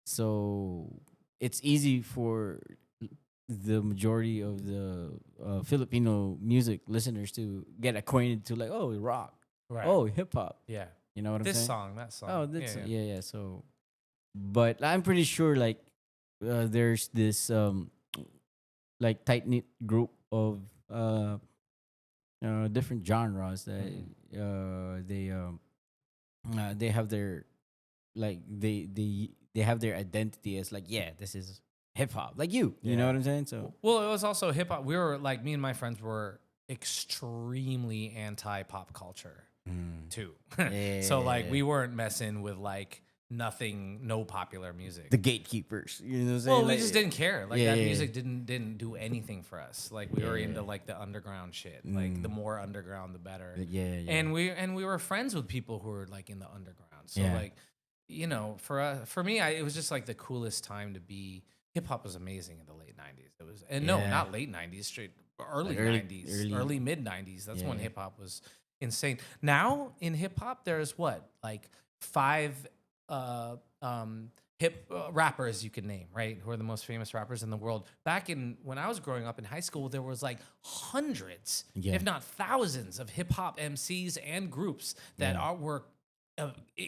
So it's easy for the majority of the Filipino music listeners to get acquainted to like, oh, rock. Right. oh, hip hop. Yeah. You know what I'm This saying? song, that song. Oh, that's yeah. yeah. So, but I'm pretty sure like there's this like tight knit group of different genres that they have their like they have their identity as like, yeah, this is hip hop, like you know Yeah. what I'm saying? So Well, it was also hip hop. We were like, me and my friends were extremely anti pop culture too. So like, we weren't messing with like nothing, no popular music. the gatekeepers, you know what I'm saying? Well, we Like, just didn't care. Like yeah, that yeah, music didn't do anything for us. Like we were into Yeah. like the underground shit. Like the more underground, the better. yeah. And we were friends with people who were like in the underground. So Yeah. like, for me, it was just like the coolest time to be. Hip hop was amazing in the late '90s. It was, and no, Yeah. not late '90s, straight early Like early- '90s, early- early mid '90s. That's when Yeah. hip hop was insane. Now in hip hop, there's what, like 5 hip rappers you can name, right? Who are the most famous rappers in the world. Back in when I was growing up in high school, there was like hundreds, Yeah. if not thousands, of hip hop MCs and groups that were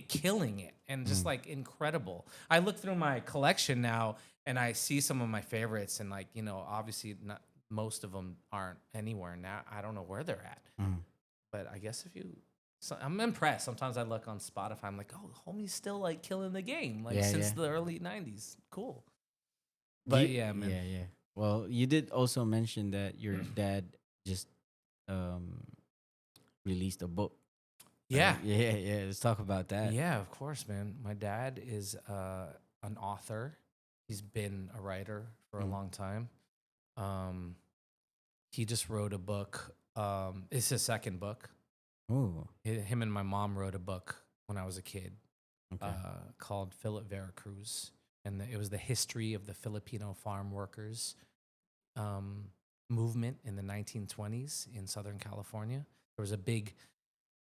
killing it and just like incredible. I look through my collection now and I see some of my favorites, and like, obviously not most of them aren't anywhere now. I don't know where they're at, but I guess I'm impressed. Sometimes I look on Spotify. I'm like, oh, homie's still like killing the game, like since the early '90s. Cool. But yeah, man. Yeah. Well, you did also mention that your dad just released a book. Yeah. Yeah. Let's talk about that. Yeah, of course, man. My dad is an author. He's been a writer for a long time. He just wrote a book. It's his second book. Oh, Him and my mom wrote a book when I was a kid okay. called Philip Veracruz. And it was the history of the Filipino farm workers movement in the 1920s in Southern California. There was a big...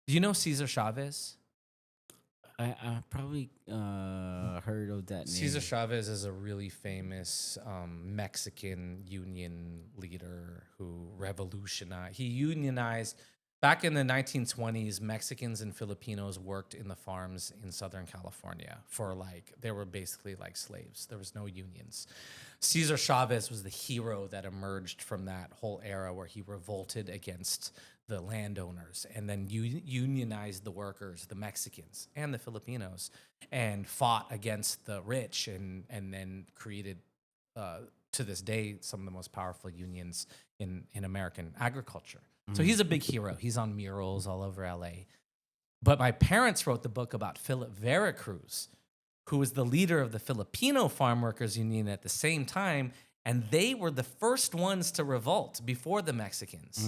Do you know Cesar Chavez? I probably heard of that name. Cesar Chavez is a really famous Mexican union leader who revolutionized. He unionized back in the 1920s. Mexicans and Filipinos worked in the farms in Southern California for they were basically like slaves. There was no unions. Cesar Chavez was the hero that emerged from that whole era where he revolted against the landowners and then unionized the workers, the Mexicans and the Filipinos, and fought against the rich and then created, to this day, some of the most powerful unions in American agriculture. So he's a big hero. He's on murals all over LA. But my parents wrote the book about Philip Veracruz, who was the leader of the Filipino Farm Workers Union at the same time. And they were the first ones to revolt before the Mexicans.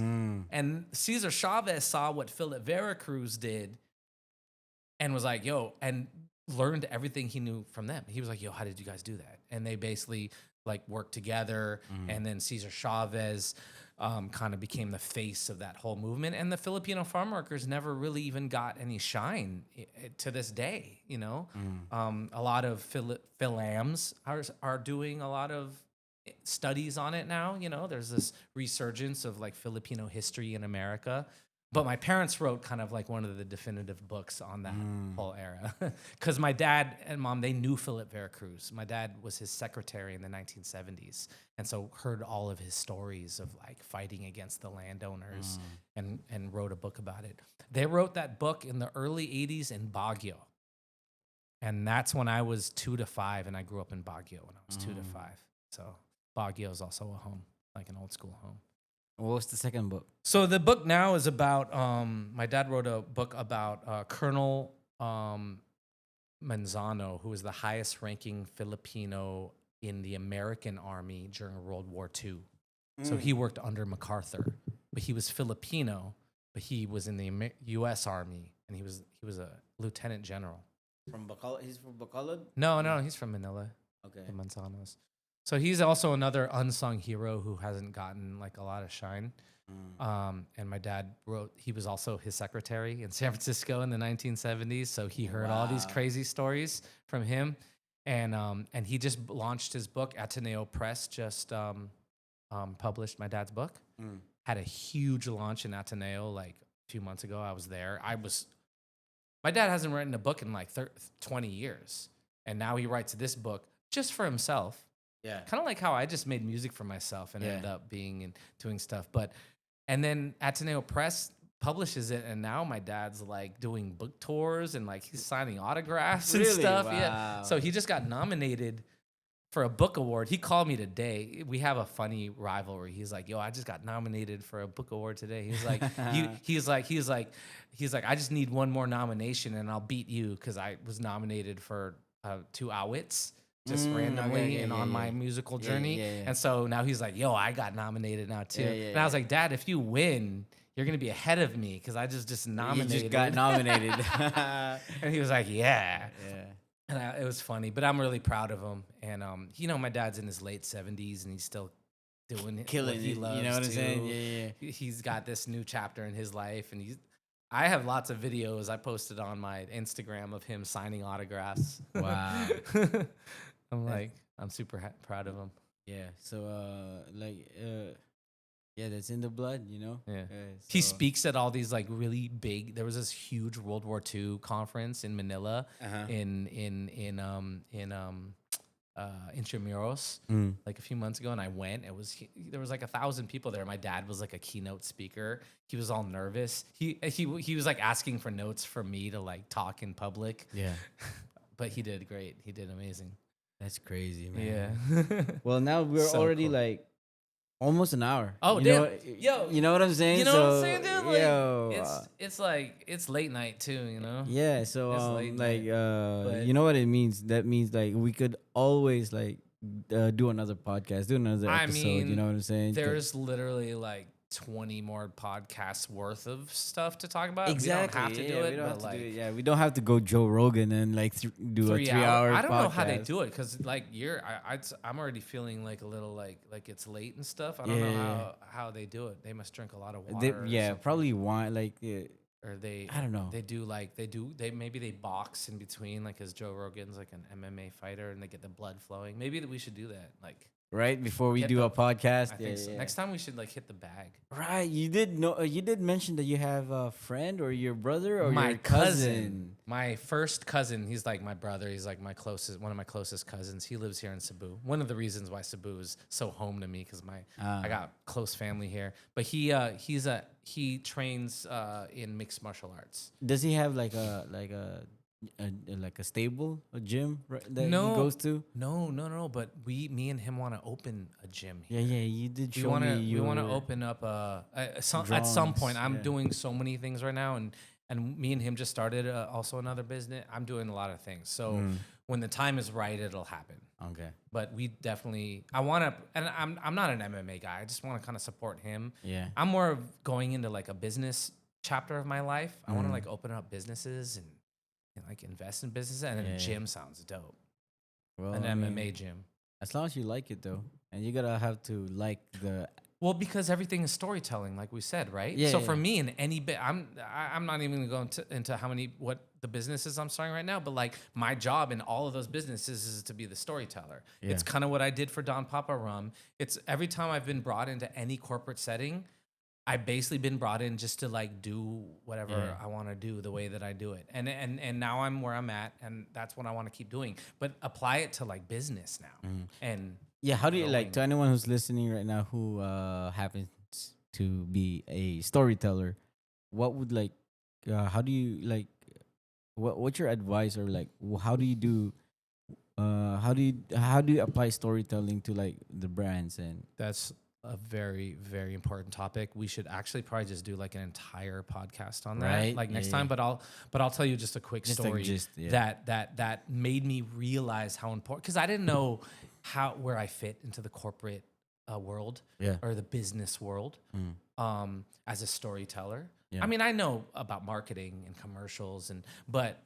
And Cesar Chavez saw what Philip Veracruz did and was like, yo, and learned everything he knew from them. He was like, yo, how did you guys do that? And they basically worked together. And then Cesar Chavez kind of became the face of that whole movement. And the Filipino farm workers never really even got any shine to this day, A lot of Philams are doing a lot of studies on it now. There's this resurgence of Filipino history in America. But my parents wrote kind of one of the definitive books on that whole era. Because my dad and mom, they knew Philip Veracruz. My dad was his secretary in the 1970s. And so heard all of his stories of fighting against the landowners and wrote a book about it. They wrote that book in the early 80s in Baguio. And that's when I was 2 to 5. And I grew up in Baguio when I was 2 to 5. So Baguio is also a home, like an old school home. What was the second book? So the book now is about, my dad wrote a book about Colonel Manzano, who was the highest ranking Filipino in the American Army during World War II. So he worked under MacArthur, but he was Filipino, but he was in the U.S. Army, and he was a lieutenant general. From Bacolod? He's from Bacolod? No, he's from Manila. Okay. The Manzanos. So he's also another unsung hero who hasn't gotten a lot of shine. And my dad he was also his secretary in San Francisco in the 1970s. So he heard all these crazy stories from him. And he just launched his book. Ateneo Press just published my dad's book. Had a huge launch in Ateneo, few months ago. I was there. My dad hasn't written a book in like 20 years. And now he writes this book just for himself. Yeah. Kind of like how I just made music for myself and ended up being and doing stuff. And then Ateneo Press publishes it, and now my dad's like doing book tours and like he's signing autographs and Really? stuff. Wow. Yeah. So he just got nominated for a book award. He called me today. We have a funny rivalry. He's like, "Yo, I just got nominated for a book award today." He's like, he's like, "I just need one more nomination and I'll beat you because I was nominated for 2 Outwits." Just randomly and on my musical journey. And so now he's like, yo, I got nominated now too. And I was like, Dad, if you win, you're going to be ahead of me because I just nominated. You just got nominated. And he was like, yeah. And it was funny, but I'm really proud of him. And, my dad's in his late 70s and he's still doing killing what he it, loves. you know what I'm saying? Yeah. He's got this new chapter in his life, and I have lots of videos I posted on my Instagram of him signing autographs. Wow. I'm super proud of him. Yeah. So, that's in the blood, you know? Yeah. So. He speaks at all these like really big. There was this huge World War II conference in Manila, in Intramuros, like a few months ago, and I went. There was like 1,000 people there. My dad was like a keynote speaker. He was all nervous. He was like asking for notes for me to like talk in public. Yeah. But he did great. He did amazing. That's crazy, man. Yeah. Well, now we're So already cool. like almost an hour. Oh, you damn. know, Yo. You know what I'm saying? You know what I'm saying, dude? Like, yo, it's like it's late night too, you know? yeah. So It's late night, but- you know what it means? That means like we could always like do another podcast, do another episode. You know what I'm saying? There's literally like 20 more podcasts worth of stuff to talk about. Exactly. We don't have to do it. We don't but have to like, do it. Yeah, we don't have to go Joe Rogan and like do a 3 hour. I don't know podcast. how they do it because like I'm already feeling like a little like it's late and stuff. I don't know how they do it. They must drink a lot of water. Probably wine. Like, or they. I don't know. They maybe they box in between, like, as Joe Rogan's like an MMA fighter and they get the blood flowing. Maybe we should do that. Like, right before we Get do the- a podcast. I think so. Next time we should like hit the bag. Right, you did know. You did mention that you have a friend or your brother or My your cousin. My first cousin, he's like my brother. He's like one of my closest cousins. He lives here in Cebu. One of the reasons why Cebu is so home to me because I got close family here. But he trains in mixed martial arts. Does he have like a stable, a gym that he goes to? No. But me and him want to open a gym here. Yeah, you did We show want to me. we want to open up at some point. I'm doing so many things right now, and me and him just started also another business. I'm doing a lot of things. So when the time is right, it'll happen. Okay. But we definitely, I want to, and I'm not an MMA guy. I just want to kind of support him. Yeah. I'm more of going into like a business chapter of my life. I want to like open up businesses and like invest in businesses, and then a gym sounds dope. Well, An MMA gym. As long as you like it though, and you gotta have to like the. Well, because everything is storytelling, like we said, right? Yeah, So yeah. for me, in any bit, I'm not even going to into what the businesses I'm starting right now, but like my job in all of those businesses is to be the storyteller. Yeah. It's kind of what I did for Don Papa Rum. It's every time I've been brought into any corporate setting, I've basically been brought in just to like do whatever I want to do the way that I do it. And now I'm where I'm at, and that's what I want to keep doing. But apply it to like business now. And Yeah, how do you growing. like to anyone who's listening right now who happens to be a storyteller? What would like? How do you like? What's your advice or like? How do you do? How do you apply storytelling to like the brands and? That's a very, very important topic. We should actually probably just do like an entire podcast on that, Right, like next yeah, time. But I'll tell you just a quick Just like story gist, yeah. that made me realize how important, because I didn't know where I fit into the corporate world Yeah. or the business world as a storyteller. Yeah. I mean, I know about marketing and commercials, but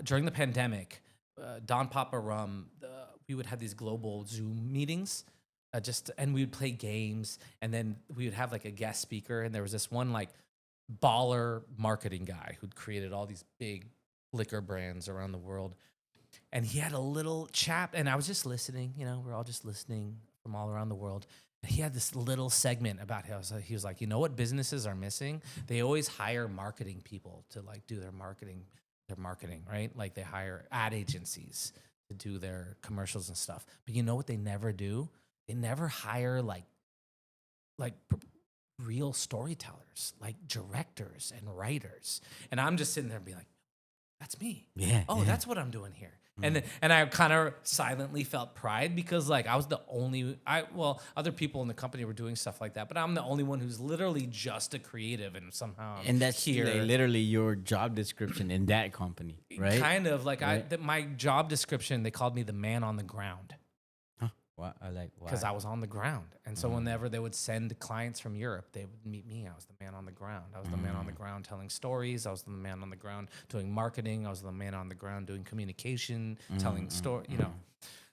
during the pandemic, Don Papa Rum, we would have these global Zoom meetings. And we would play games, and then we would have like a guest speaker, and there was this one like baller marketing guy who'd created all these big liquor brands around the world, and he had a little chap, and I was just listening. We're all just listening from all around the world, He had this little segment about how he was like, you know what businesses are missing? They always hire marketing people to like do their marketing, right? Like they hire ad agencies to do their commercials and stuff. But you know what they never do? They never hire like real storytellers, like directors and writers. And I'm just sitting there and be like, that's me. Yeah. Oh, that's what I'm doing here. And I kind of silently felt pride because like I was the only other people in the company were doing stuff like that, but I'm the only one who's literally just a creative and somehow And that's here. like literally your job description in that company, right? Kind of like Right. my job description, they called me the man on the ground. Huh. What I like Because why? I was on the ground. And so whenever they would send clients from Europe, they would meet me. I was the man on the ground. I was the man on the ground telling stories. I was the man on the ground doing marketing. I was the man on the ground doing communication, telling story, you know.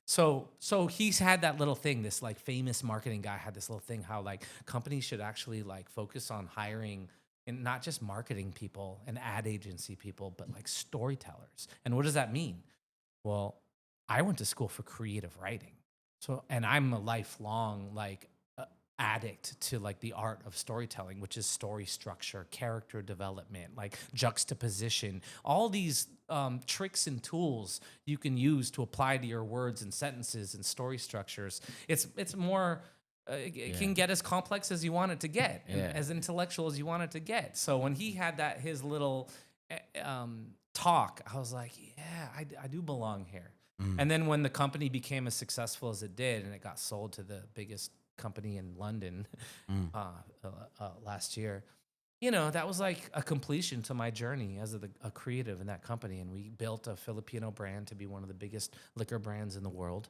So he's had that little thing, this like famous marketing guy had this little thing how like companies should actually like focus on hiring and not just marketing people and ad agency people, but like storytellers. And what does that mean? Well, I went to school for creative writing. So, and I'm a lifelong like addict to like the art of storytelling, which is story structure, character development, like juxtaposition, all these tricks and tools you can use to apply to your words and sentences and story structures. It's more. It can get as complex as you want it to get, and as intellectual as you want it to get. So when he had that his little talk, I was like, yeah, I do belong here. And then when the company became as successful as it did, and it got sold to the biggest company in London last year, you know, that was like a completion to my journey as a creative in that company. And we built a Filipino brand to be one of the biggest liquor brands in the world.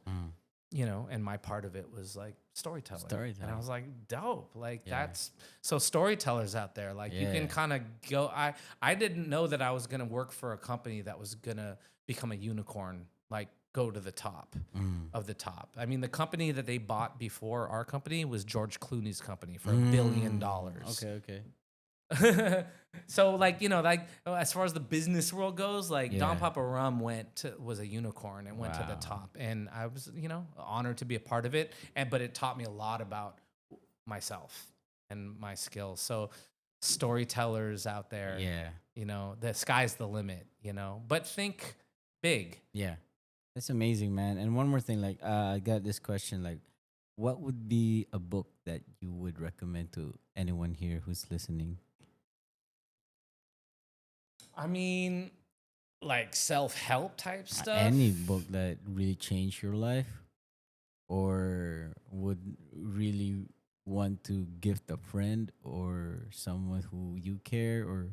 You know, and my part of it was like storytelling. And I was like, dope. Like that's so storytellers out there, like you can kind of go. I didn't know that I was gonna work for a company that was gonna become a unicorn, like go to the top of the top. I mean, the company that they bought before our company was George Clooney's company for $1 billion. Okay. So like, you know, like as far as the business world goes, like Don Papa Rum was a unicorn and went to the top, and I was, you know, honored to be a part of it. But it taught me a lot about myself and my skills. So storytellers out there, you know, the sky's the limit, you know, but think big. Yeah. That's amazing, man. And one more thing, like I got this question, like what would be a book that you would recommend to anyone here who's listening? I mean, like self-help type stuff. Any book that really changed your life or would really want to gift a friend or someone who you care or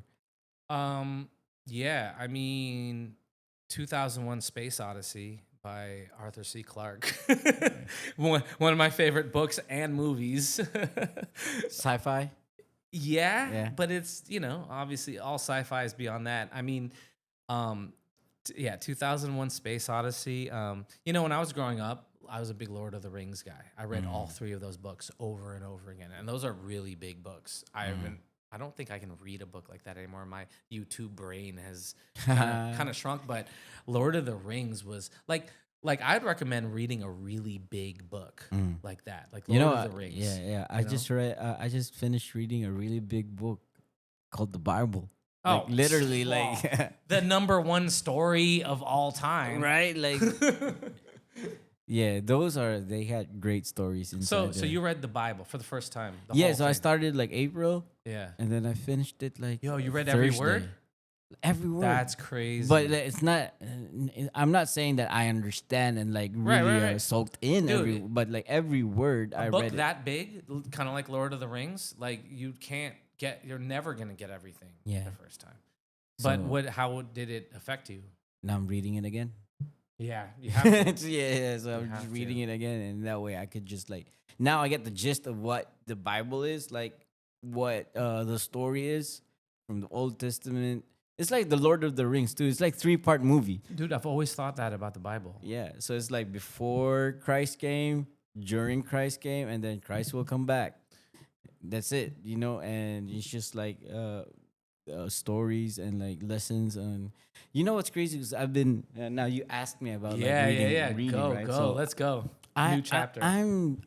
Yeah, I mean 2001 Space Odyssey by Arthur C. Clarke. one of my favorite books and movies. sci-fi? Yeah, but it's, you know, obviously all sci-fi is beyond that. I mean, 2001 Space Odyssey. You know, when I was growing up, I was a big Lord of the Rings guy. I read all three of those books over and over again, and those are really big books. I don't think I can read a book like that anymore. My YouTube brain has kind of shrunk, but Lord of the Rings was like I'd recommend reading a really big book like that, like Lord of the Rings. I just finished reading a really big book called the Bible. Oh, like literally, like the number one story of all time, right? Like, yeah, they had great stories inside. So you read the Bible for the first time? So I started like April. Yeah, and then I finished it like you read Thursday. every word. Every word. That's crazy. But it's not. I'm not saying that I understand and like really right. soaked in Dude, but like every word I book read. That big, kind of like Lord of the Rings, like you're never gonna get everything the first time. But how did it affect you? Now I'm reading it again. Yeah, you have to. So I'm just reading it again, and that way I could just like now I get the gist of what the Bible is, like what the story is from the Old Testament. It's like the Lord of the Rings too. It's like 3-part movie. Dude, I've always thought that about the Bible. Yeah, so it's like before Christ came, during Christ came, and then Christ will come back. That's it, you know, and it's just like stories and like lessons. And you know what's crazy is I've been now you asked me about Reading, right? Go, So let's go. New chapter. I'm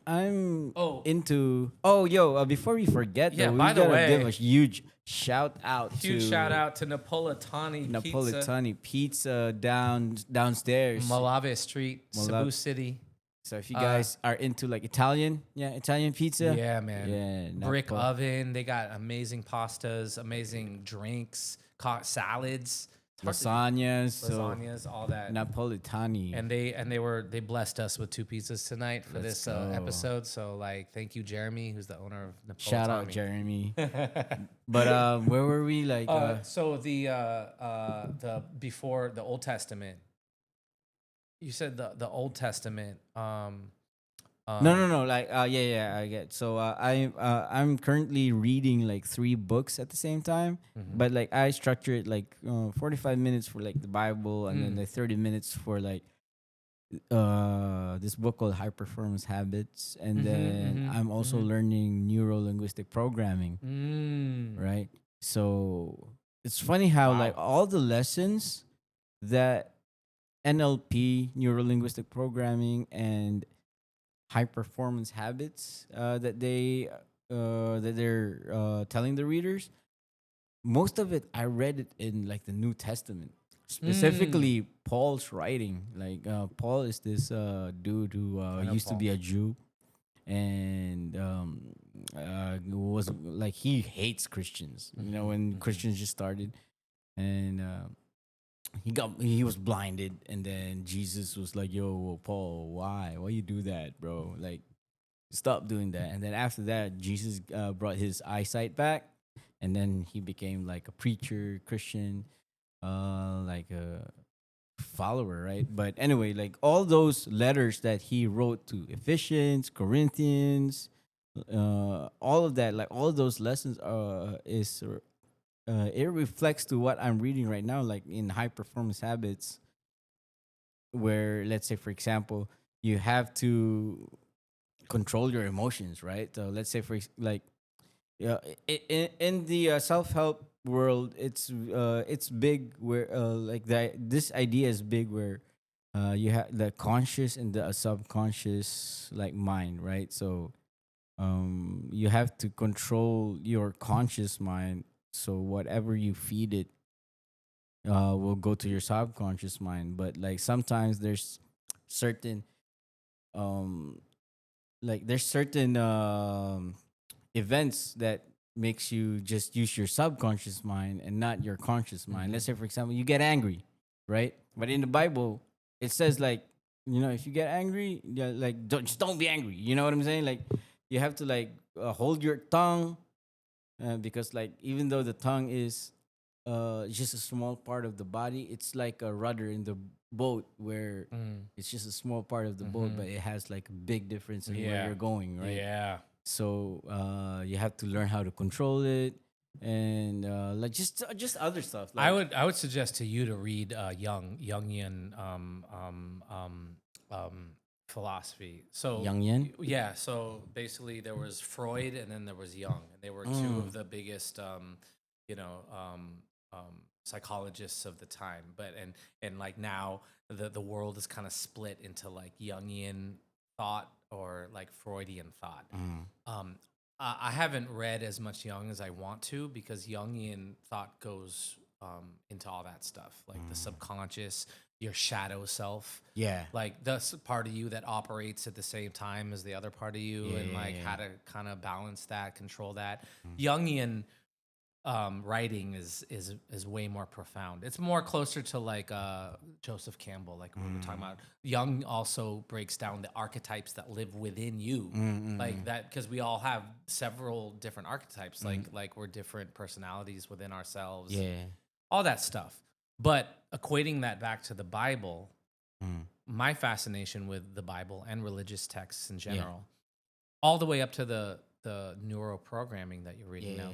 Oh. into. Oh, yo! Before we forget, Yeah, though, we by the gotta give way, a huge shout out huge to shout out to Napolitani Pizza, Napolitani Pizza downstairs. Malave Street, Cebu Malab- City. So if you guys are into like Italian, Italian pizza, Yeah, man. yeah, Brick Napo- oven. They got amazing pastas, amazing drinks, salads, it's hard lasagnas, to- so lasagnas, all that. Napolitani. And they blessed us with 2 pizzas tonight for Let's this go. episode. So like, thank you, Jeremy, who's the owner of Napolitani. Shout out Jeremy. But where were we? Like, So the before the Old Testament. You said the Old Testament. no. Like, yeah, I get. So I'm currently reading like 3 books at the same time, but like I structure it like 45 minutes for like the Bible, and then like 30 minutes for like this book called High Performance Habits, and then I'm also learning neuro linguistic programming, right? So it's funny how Wow. like all the lessons that NLP, neuro linguistic programming, and high performance habits that they're telling the readers, most of it I read it in like the New Testament, specifically Paul's writing. Like Paul is this dude who know used to Paul. be a Jew, and was like he hates Christians. You know, when Christians just started, and he was blinded, and then Jesus was like, "Yo, Paul, why you do that, bro? Like, stop doing that." And then after that, Jesus brought his eyesight back, and then he became like a preacher, Christian, like a follower, right? But anyway, like all those letters that he wrote to Ephesians, Corinthians, all of that, like all of those lessons, it reflects to what I'm reading right now, like in High Performance Habits, where let's say, for example, you have to control your emotions, right? So let's say like, yeah, in the self help world, it's big where like this idea is big where you have the conscious and the subconscious like mind, right? So you have to control your conscious mind, so whatever you feed it will go to your subconscious mind. But like sometimes there's certain um there's certain events that makes you just use your subconscious mind and not your conscious mind. Let's say, for example, you get angry, right? But in the Bible, it says like, if you get angry, yeah, like don't be angry. You know what I'm saying? Like you have to like hold your tongue, because like even though the tongue is just a small part of the body, it's like a rudder in the boat where it's just a small part of the boat, but it has like a big difference in where you're going, right? Yeah. So you have to learn how to control it, and like just other stuff. Like, I would suggest to you to read Jungian philosophy. So Jungian? yeah. So basically, there was Freud, and then there was Jung, and they were two of the biggest, psychologists of the time. But and like now, the world is kind of split into like Jungian thought or like Freudian thought. I haven't read as much Jung as I want to, because Jungian thought goes into all that stuff, like the subconscious, your shadow self. Yeah. Like the part of you that operates at the same time as the other part of you, and like how to kind of balance that, control that. Jungian writing is way more profound. It's more closer to like Joseph Campbell, like we were talking about. Jung also breaks down the archetypes that live within you, like that, because we all have several different archetypes, like we're different personalities within ourselves, all that stuff. But equating that back to the Bible, my fascination with the Bible and religious texts in general, all the way up to the neuro programming that you're reading now.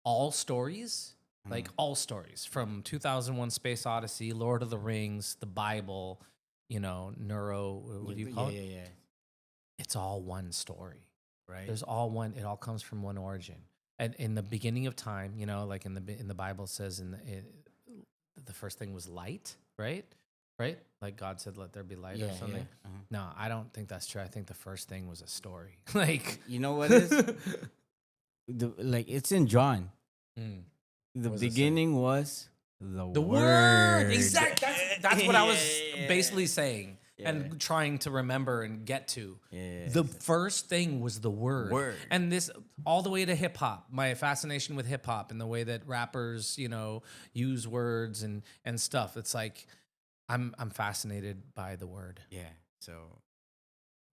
All stories, like all stories from 2001 Space Odyssey, Lord of the Rings, the Bible, what do you call it? Yeah. It's all one story. Right. There's all one. It all comes from one origin. And in the beginning of time, like in the Bible says, the first thing was light, right? right? Like God said, "Let there be light" or something. No, I don't think that's true. I think the first thing was a story. Like, You know what is? Like it's in John. mm, The What does it say? beginning was the the word. word. Exact. That's what I was Yeah. basically saying Yeah. and trying to remember and get to. Yeah. The first thing was the word. Word. And this all the way to hip hop. My fascination with hip hop and the way that rappers, use words and stuff. It's like I'm fascinated by the word. Yeah. So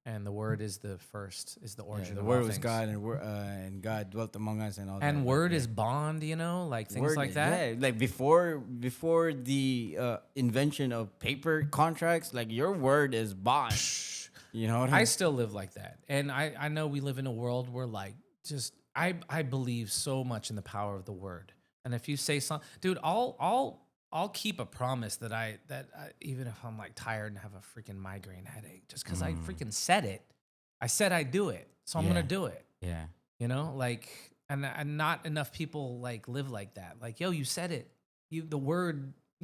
And the word is the origin the of word all was things. God, and God dwelt among us, and all that. And word Yeah. is bond, like things Word, like that. Yeah, like before the invention of paper contracts, like your word is bond. You know what I I mean? still live like that. And I know we live in a world where like just I believe so much in the power of the word. And if you say something, dude, I'll keep a promise that I even if I'm like tired and have a freaking migraine headache, just because I freaking said it. I said I'd do it. So I'm Yeah. gonna do it. Yeah. Like and not enough people like live like that. Like, yo, you said it. You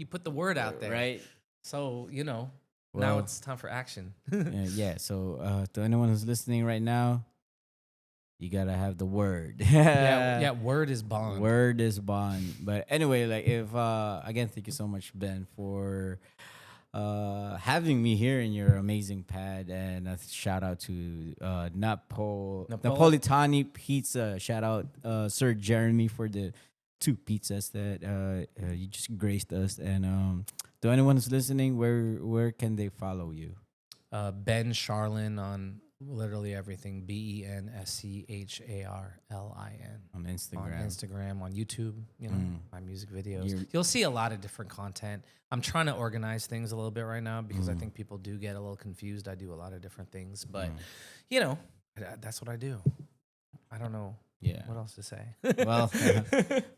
put the word out there. Right. So, now Well- it's time for action. Yeah. So to anyone who's listening right now, you gotta have the word. Yeah, word is bond. Word is bond. But anyway, like if again, thank you so much, Ben, for having me here in your amazing pad, and a shout out to Napolitani Pizza. Shout out Sir Jeremy for the 2 pizzas that you just graced us. And to anyone who's listening, where can they follow you? Ben Scharlin on literally everything. BenScharlin On Instagram. on Instagram, on YouTube. My music videos. You're- You'll see a lot of different content. I'm trying to organize things a little bit right now because I think people do get a little confused. I do a lot of different things, but that's what I do. I don't know Yeah. what else to say. Well,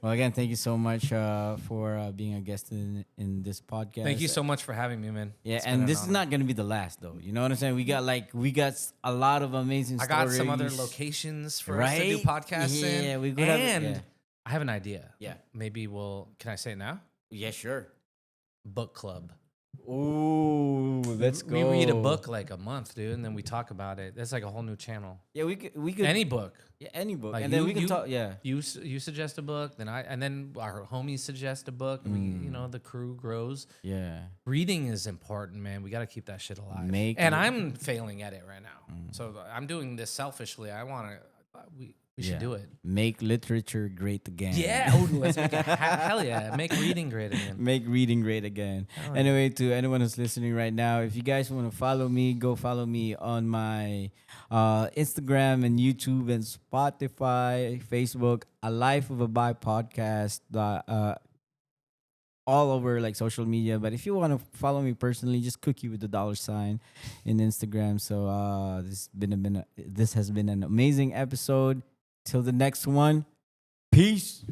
well, again, thank you so much for being a guest in this podcast. Thank you so much for having me, man. Yeah, It's been and an this is honor. not gonna be the last, though. You know what I'm saying? We got a lot of amazing. I got some other stories. locations for us to do Right? podcasts in. Yeah, we could have- and yeah. I have an idea. Yeah. Maybe can I say it now? Yeah, sure. Book club. Ooh, let's go. We read a book like a month, dude, and then we talk about it. That's like a whole new channel. Yeah, we could Any book. yeah, any book, Like and then you- we can you- talk. Yeah, You suggest a book, then our homies suggest a book. And the crew grows. yeah. Reading is important, man. We got to keep that shit alive. Make and it- I'm failing at it right now. So I'm doing this selfishly. I want to. We should do it. Make literature great again. Yeah. Let's make it. Hell yeah. Make reading great again. Make reading great again. Anyway, to anyone who's listening right now, if you guys want to follow me, go follow me on my Instagram and YouTube and Spotify, Facebook, A Life of a Bi podcast, all over like social media. But if you want to follow me personally, just Cookie with the $sign in Instagram. So this has been an amazing episode. Till the next one, peace.